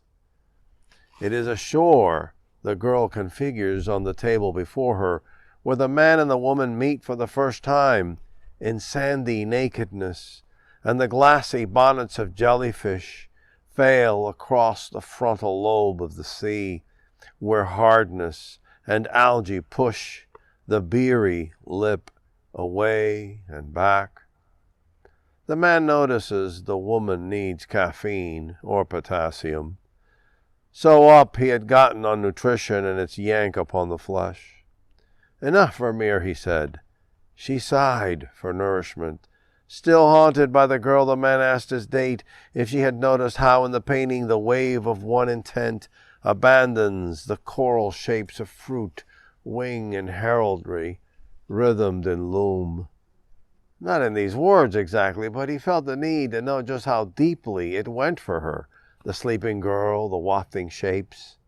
It is a shore the girl configures on the table before her, where the man and the woman meet for the first time in sandy nakedness, and the glassy bonnets of jellyfish fail across the frontal lobe of the sea, where hardness and algae push the beery lip away and back. The man notices the woman needs caffeine or potassium. So up he had gotten on nutrition and its yank upon the flesh. Enough, Vermeer, he said. She sighed for nourishment. Still haunted by the girl, the man asked his date if she had noticed how in the painting the wave of one intent abandons the choral shapes of fruit, wing, and heraldry, rhythmed in loom. Not in these words exactly, but he felt the need to know just how deeply it went for her, the sleeping girl, the wafting shapes.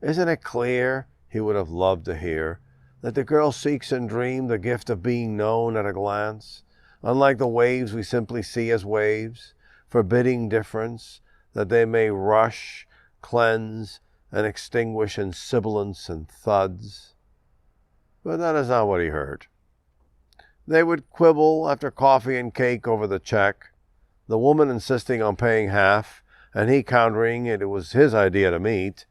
Isn't it clear, he would have loved to hear, that the girl seeks in dream the gift of being known at a glance, unlike the waves we simply see as waves, forbidding difference, that they may rush, cleanse, and extinguish in sibilance and thuds? But that is not what he heard. They would quibble after coffee and cake over the check, the woman insisting on paying half, and he countering it was his idea to meet.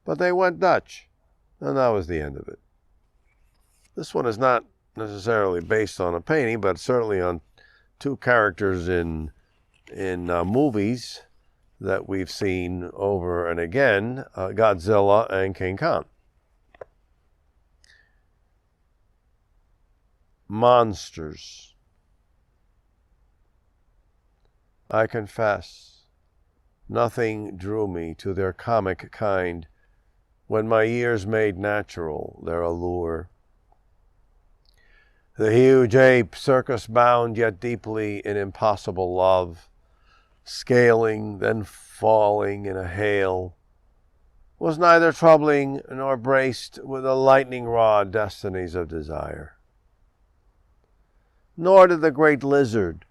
But they went Dutch, and that was the end of it. This one is not necessarily based on a painting, but certainly on two characters in movies that we've seen over and again, Godzilla and King Kong. Monsters. I confess, nothing drew me to their comic kind when my years made natural their allure. The huge ape, circus-bound yet deeply in impossible love, scaling, then falling in a hail, was neither troubling nor braced with the lightning-rod destinies of desire. Nor did the great lizard,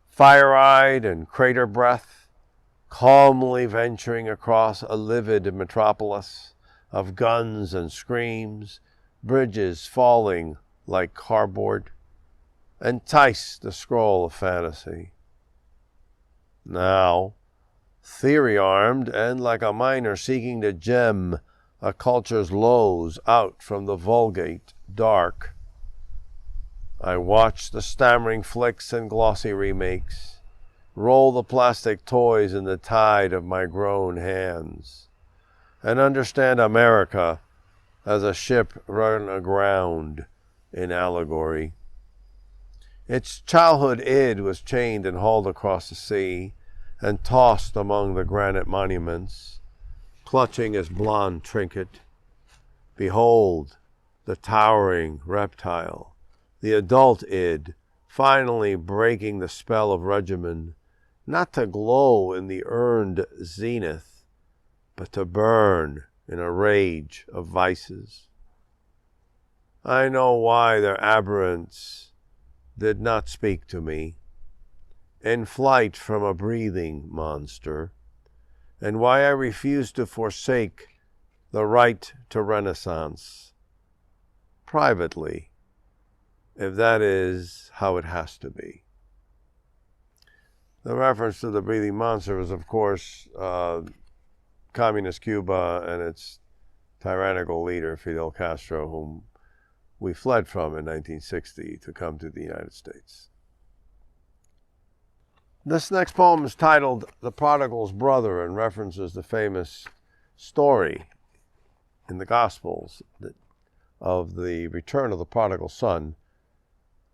fire-eyed and crater-breath, calmly venturing across a livid metropolis of guns and screams, bridges falling like cardboard, entice the scroll of fantasy. Now, theory-armed and like a miner seeking to gem a culture's lows out from the vulgate dark, I watch the stammering flicks and glossy remakes, roll the plastic toys in the tide of my grown hands, and understand America as a ship run aground in allegory. Its childhood id was chained and hauled across the sea and tossed among the granite monuments, clutching its blonde trinket. Behold, the towering reptile, the adult id, finally breaking the spell of regimen, not to glow in the earned zenith, but to burn in a rage of vices. I know why their aberrance did not speak to me, in flight from a breathing monster, and why I refuse to forsake the right to renaissance, privately, if that is how it has to be. The reference to the breathing monster is, of course, communist Cuba and its tyrannical leader, Fidel Castro, whom we fled from in 1960 to come to the United States. This next poem is titled The Prodigal's Brother and references the famous story in the Gospels of the return of the prodigal son.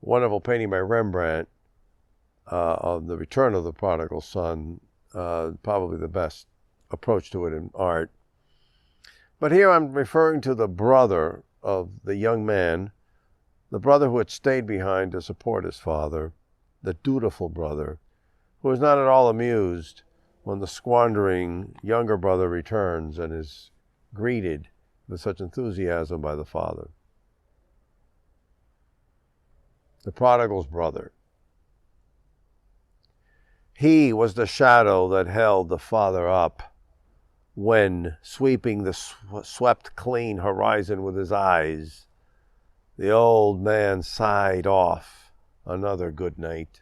Wonderful painting by Rembrandt of the return of the prodigal son, probably the best approach to it in art. But here I'm referring to the brother of the young man, the brother who had stayed behind to support his father, the dutiful brother, who is not at all amused when the squandering younger brother returns and is greeted with such enthusiasm by the father. The prodigal's brother. He was the shadow that held the father up when, sweeping the swept clean horizon with his eyes, the old man sighed off another good night.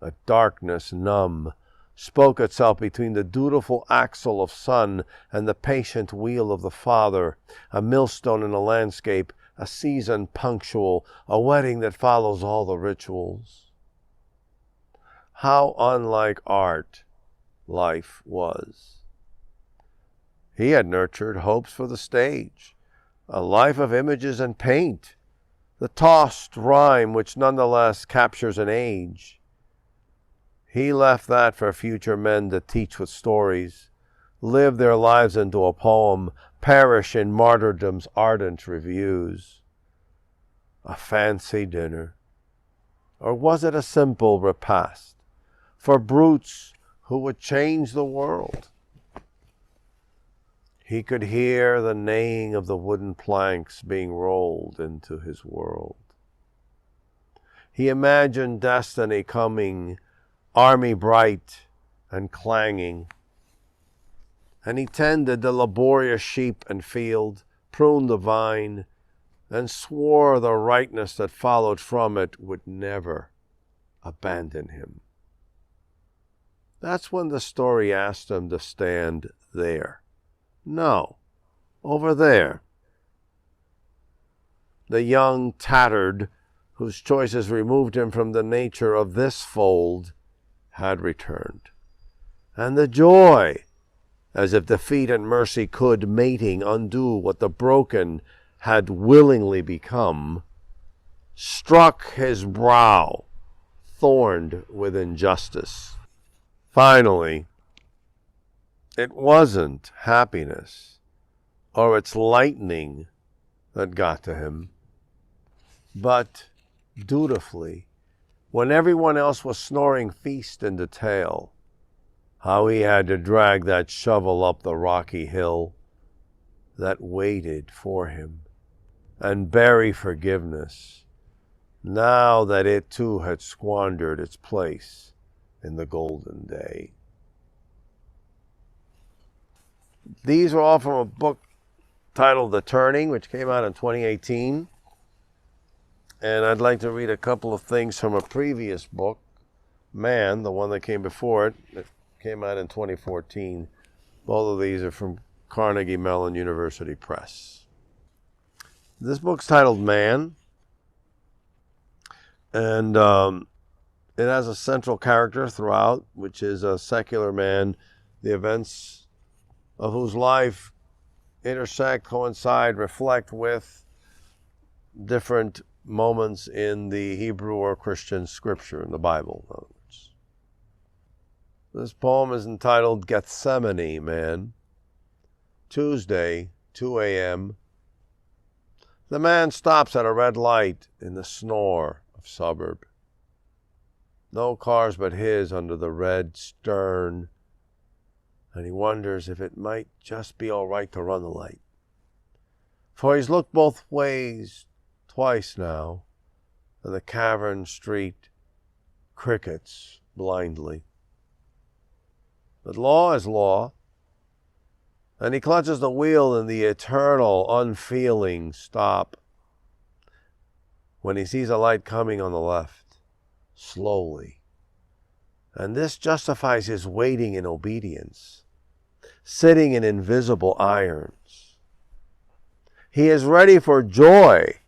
A darkness numb spoke itself between the dutiful axle of son and the patient wheel of the father, a millstone in a landscape, a season punctual, a wedding that follows all the rituals. How unlike art life was. He had nurtured hopes for the stage, a life of images and paint, the tossed rhyme which nonetheless captures an age. He left that for future men to teach with stories, live their lives into a poem, perish in martyrdom's ardent reviews. A fancy dinner, or was it a simple repast for brutes who would change the world? He could hear the neighing of the wooden planks being rolled into his world. He imagined destiny coming, army bright and clanging, and he tended the laborious sheep and field, pruned the vine, and swore the rightness that followed from it would never abandon him. That's when the story asked him to stand there. No, over there. The young tattered, whose choices removed him from the nature of this fold, had returned. And the joy, as if defeat and mercy could, mating, undo what the broken had willingly become, struck his brow, thorned with injustice. Finally, it wasn't happiness or its lightning that got to him. but dutifully, when everyone else was snoring feast in detail, how he had to drag that shovel up the rocky hill that waited for him and bury forgiveness, now that it too had squandered its place in the golden day. These are all from a book titled The Turning, which came out in 2018. And I'd like to read a couple of things from a previous book, Man, the one that came before it, that came out in 2014. Both of these are from Carnegie Mellon University Press. This book's titled Man, and it has a central character throughout, which is a secular man, the events of whose life intersect, coincide, reflect with different moments in the Hebrew or Christian scripture, in the Bible, in other words. This poem is entitled Gethsemane Man. Tuesday, 2 a.m. The man stops at a red light in the snore of suburb. No cars but his under the red stern, and he wonders if it might just be all right to run the light. For he's looked both ways twice now, and the cavern street crickets blindly. But law is law, and he clutches the wheel in the eternal, unfeeling stop when he sees a light coming on the left, slowly. And this justifies his waiting in obedience, sitting in invisible irons. He is ready for joy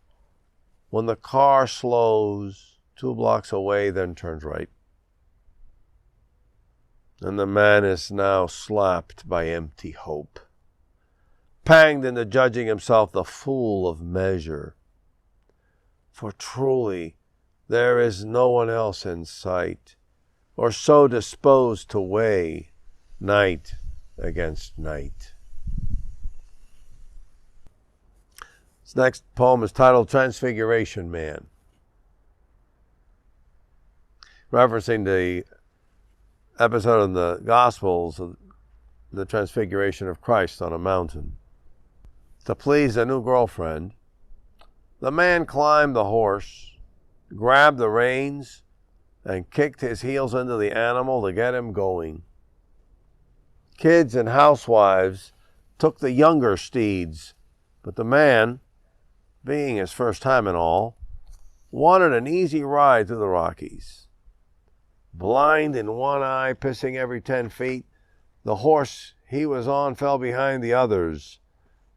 when the car slows 2 blocks away, then turns right. And the man is now slapped by empty hope, panged into judging himself the fool of measure. For truly there is no one else in sight, or so disposed to weigh night against night. This next poem is titled Transfiguration Man, referencing the episode in the Gospels of the Transfiguration of Christ on a mountain. To please a new girlfriend, the man climbed the horse, grabbed the reins, and kicked his heels into the animal to get him going. Kids and housewives took the younger steeds, but the man, being his first time in all, wanted an easy ride through the Rockies. Blind in one eye, pissing every 10 feet, the horse he was on fell behind the others,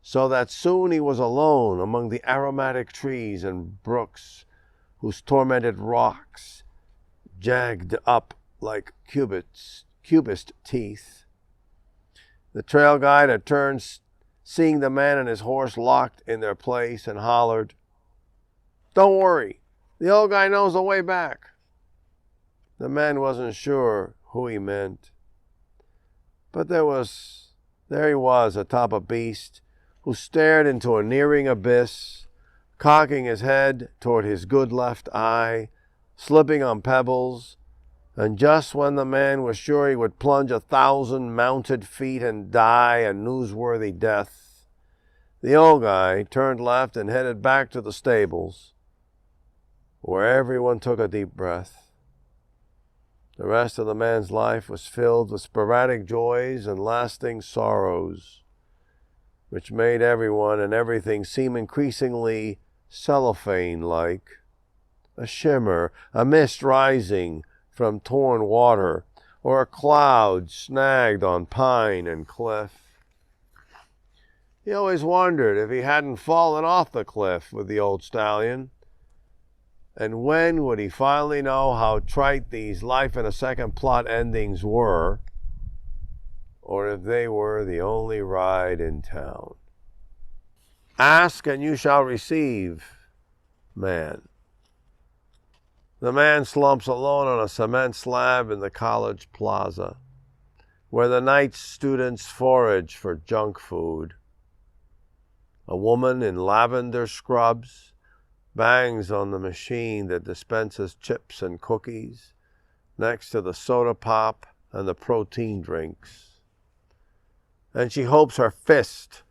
so that soon he was alone among the aromatic trees and brooks whose tormented rocks jagged up like cubist teeth. The trail guide had turned, seeing the man and his horse locked in their place, and hollered, "Don't worry, the old guy knows the way back." The man wasn't sure who he meant, but there he was atop a beast who stared into a nearing abyss, cocking his head toward his good left eye, slipping on pebbles, and just when the man was sure he would plunge 1,000 mounted feet and die a newsworthy death, the old guy turned left and headed back to the stables, where everyone took a deep breath. The rest of the man's life was filled with sporadic joys and lasting sorrows, which made everyone and everything seem increasingly cellophane-like, a shimmer, a mist rising from torn water, or a cloud snagged on pine and cliff. He always wondered if he hadn't fallen off the cliff with the old stallion, and when would he finally know how trite these life-in-a-second plot endings were, or if they were the only ride in town. Ask and you shall receive, man. The man slumps alone on a cement slab in the college plaza, where the night students forage for junk food. A woman in lavender scrubs bangs on the machine that dispenses chips and cookies next to the soda pop and the protein drinks. And she hopes her fist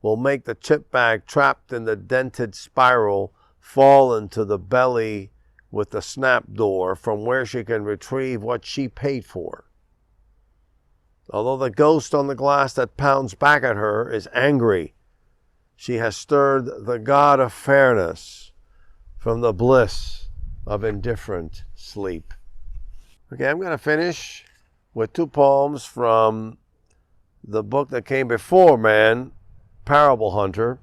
will make the chip bag trapped in the dented spiral fall into the belly with the snap door from where she can retrieve what she paid for. Although the ghost on the glass that pounds back at her is angry, she has stirred the god of fairness from the bliss of indifferent sleep. Okay, I'm going to finish with 2 poems from the book that came before Man, Parable Hunter,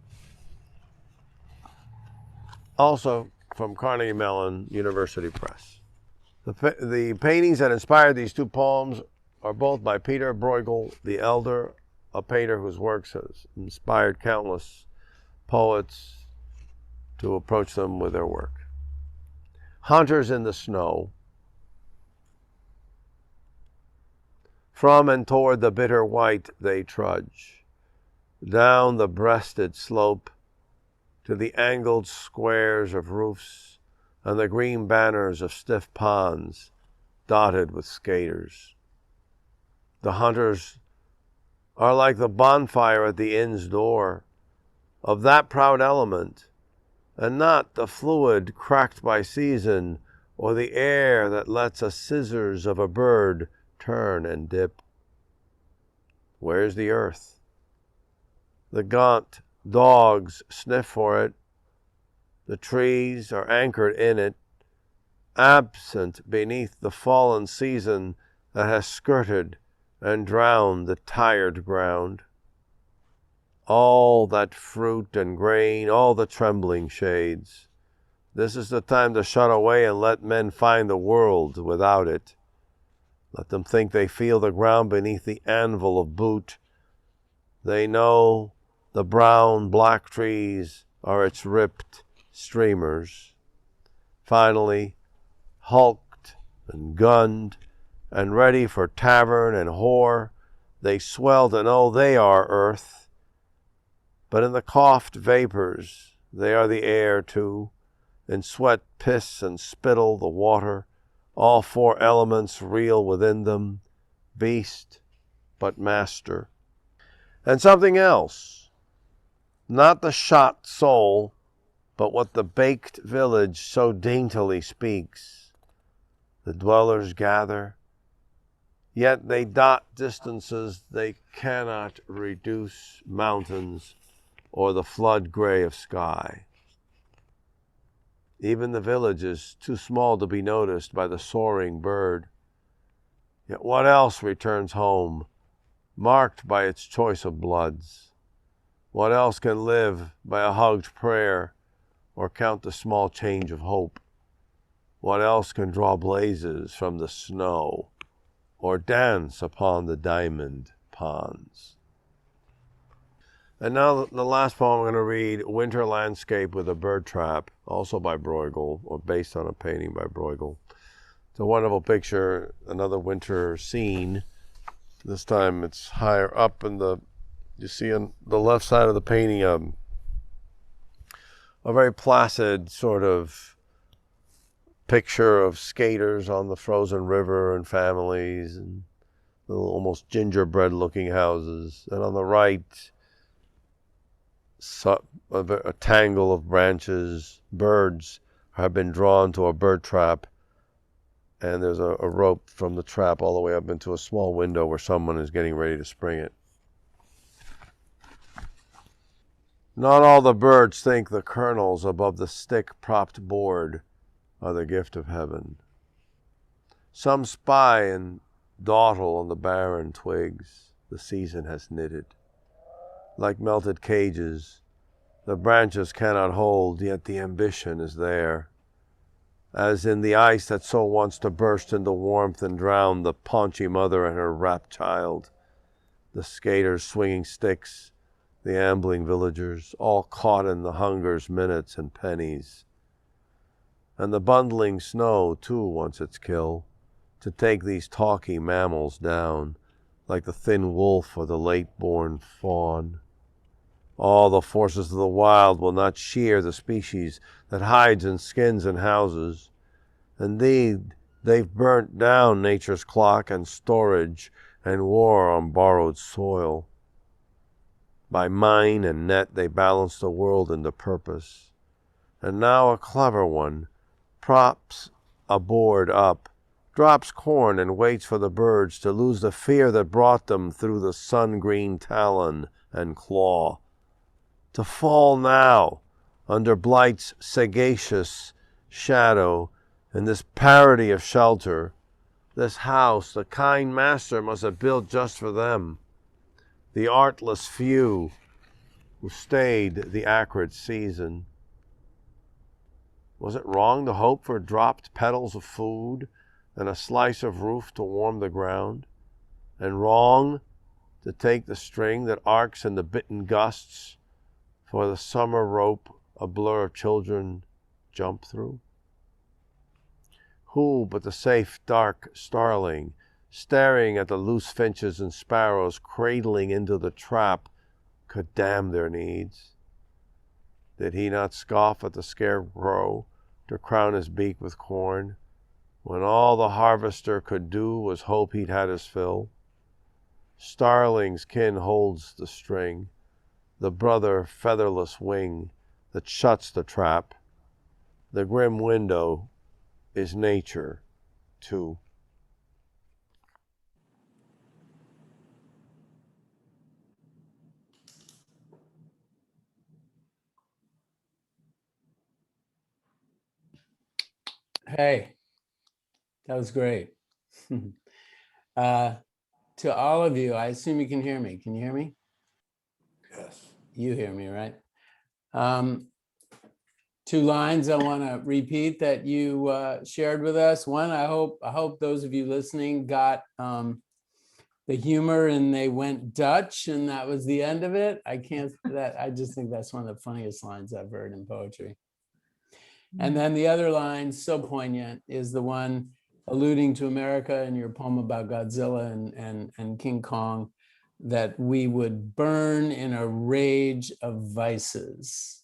also from Carnegie Mellon University Press. The paintings that inspired these 2 poems are both by Peter Bruegel the Elder, a painter whose works has inspired countless poets to approach them with their work. Hunters in the Snow. From and toward the bitter white they trudge, down the breasted slope to the angled squares of roofs and the green banners of stiff ponds dotted with skaters. The hunters are like the bonfire at the inn's door, of that proud element, and not the fluid cracked by season or the air that lets a scissors of a bird turn and dip. Where's the earth? The gaunt dogs sniff for it. The trees are anchored in it, absent beneath the fallen season that has skirted and drowned the tired ground. All that fruit and grain, all the trembling shades. This is the time to shut away and let men find the world without it. Let them think they feel the ground beneath the anvil of boot. They know the brown, black trees are its ripped streamers. Finally, hulked and gunned and ready for tavern and whore, they swell to know they are earth. But in the coughed vapors, they are the air too. In sweat, piss, and spittle, the water, all 4 elements reel within them, beast but master. And something else, not the shot soul, but what the baked village so daintily speaks. The dwellers gather, yet they dot distances they cannot reduce mountains or the flood gray of sky. Even the village is too small to be noticed by the soaring bird. Yet what else returns home, marked by its choice of bloods? What else can live by a hugged prayer or count the small change of hope? What else can draw blazes from the snow or dance upon the diamond ponds? And now the last poem I'm going to read, Winter Landscape with a Bird Trap, also by Bruegel, or based on a painting by Bruegel. It's a wonderful picture, another winter scene. This time it's higher up in you see on the left side of the painting, a very placid sort of picture of skaters on the frozen river and families and little almost gingerbread looking houses. And on the right, a tangle of branches. Birds have been drawn to a bird trap, and there's a rope from the trap all the way up into a small window where someone is getting ready to spring it. Not all the birds think the kernels above the stick-propped board are the gift of heaven. Some spy and dawdle on the barren twigs the season has knitted. Like melted cages, the branches cannot hold, yet the ambition is there. As in the ice that so wants to burst into warmth and drown the paunchy mother and her rapt child. The skaters swinging sticks, the ambling villagers, all caught in the hunger's minutes and pennies. And the bundling snow, too, wants its kill, to take these talky mammals down, like the thin wolf or the late-born fawn. All the forces of the wild will not shear the species that hides in skins and houses. Indeed, they've burnt down nature's clock and storage and war on borrowed soil. By mine and net they balance the world into purpose. And now a clever one props a board up, drops corn and waits for the birds to lose the fear that brought them through the sun-green talon and claw. To fall now under Blight's sagacious shadow in this parody of shelter, this house the kind master must have built just for them, the artless few who stayed the acrid season. Was it wrong to hope for dropped petals of food and a slice of roof to warm the ground? And wrong to take the string that arcs in the bitten gusts for the summer rope a blur of children jump through? Who but the safe, dark starling, staring at the loose finches and sparrows cradling into the trap, could damn their needs? Did he not scoff at the scarecrow to crown his beak with corn, when all the harvester could do was hope he'd had his fill? Starling's kin holds the string, the brother featherless wing that shuts the trap. The grim window is nature, too. Hey, that was great. To all of you, I assume you can hear me. Can you hear me? Yes. You hear me, right? Two lines I want to repeat that you shared with us. One, I hope those of you listening got the humor and they went Dutch and that was the end of it. I just think that's one of the funniest lines I've heard in poetry. And then the other line, so poignant, is the one alluding to America in your poem about Godzilla and King Kong, that we would burn in a rage of vices.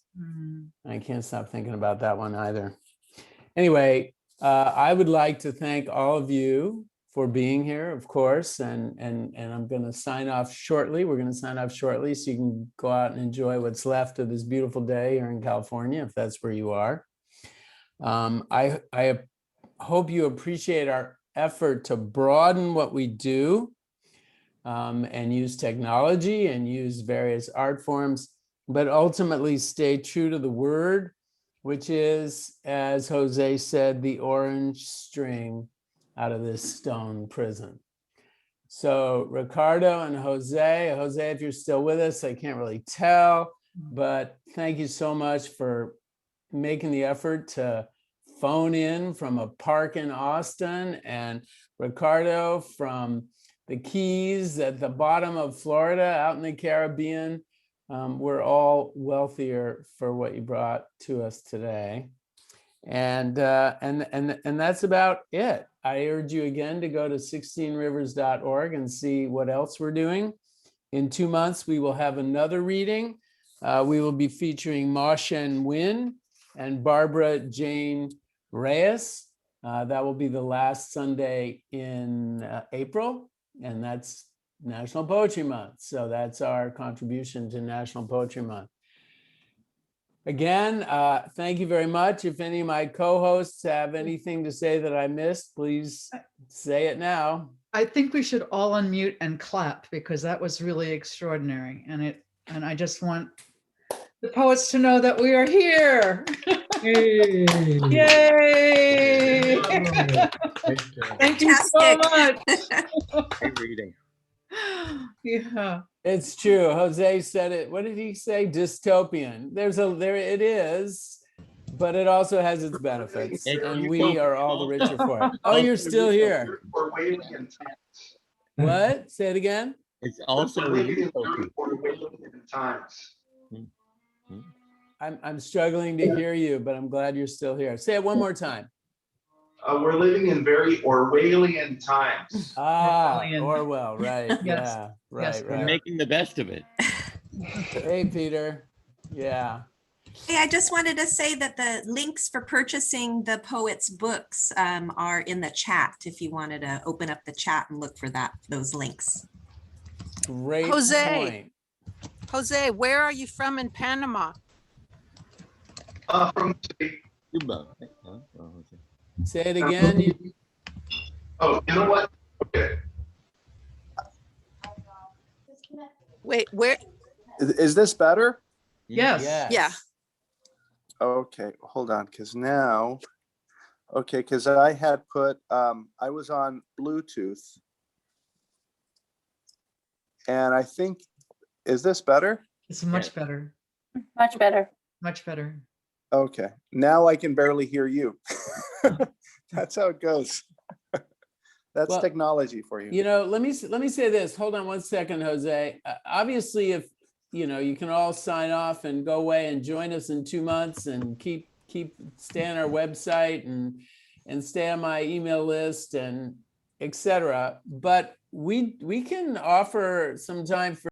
I can't stop thinking about that one either. Anyway, I would like to thank all of you for being here, of course, and I'm going to sign off shortly. We're going to sign off shortly so you can go out and enjoy what's left of this beautiful day here in California, if that's where you are. I hope you appreciate our effort to broaden what we do and use technology and use various art forms, but ultimately stay true to the word, which is, as Jose said, the orange string out of this stone prison. So Ricardo and Jose, if you're still with us, I can't really tell, but thank you so much for making the effort to phone in from a park in Austin, and Ricardo from the Keys at the bottom of Florida out in the Caribbean. We're all wealthier for what you brought to us today. And that's about it. I urge you again to go to 16rivers.org and see what else we're doing. In 2 months, we will have another reading. We will be featuring Ma Shen Win and Barbara Jane Reyes. That will be the last Sunday in April, and that's National Poetry Month. So that's our contribution to National Poetry Month. Again, thank you very much. If any of my co-hosts have anything to say that I missed, please say it now. I think we should all unmute and clap because that was really extraordinary. And I just want the poets to know that we are here. Hey. Yay! Thank you so much. Great reading. Yeah. It's true. Jose said it. What did he say? Dystopian. There it is, but it also has its benefits, and we are all the richer for it. Oh, you're still here. What? Say it again. It's also I'm struggling to hear you, but I'm glad you're still here. Say it one more time. We're living in very Orwellian times. Ah, Orwellian. Orwell, right? Yes. Yeah, right, Yes, we're right. making the best of it. Hey, Peter. Yeah. Hey, I just wanted to say that the links for purchasing the poet's books are in the chat if you wanted to open up the chat and look for those links. Great Jose. point. Jose, where are you from in Panama? From Cuba. Oh, okay. Say it again. oh, you know what? Okay. Wait, where? Is this better? Yes. Yes. Yeah. Okay, hold on, because now, okay, because I had put, I was on Bluetooth. And I think, is this better? It's much better, Much better. much better. Okay, now I can barely hear you. That's how it goes. That's Well, technology for you. You know, let me say this. Hold on one second, Jose. Obviously, if you can all sign off and go away and join us in 2 months and stay on our website and stay on my email list and etc. But we can offer some time for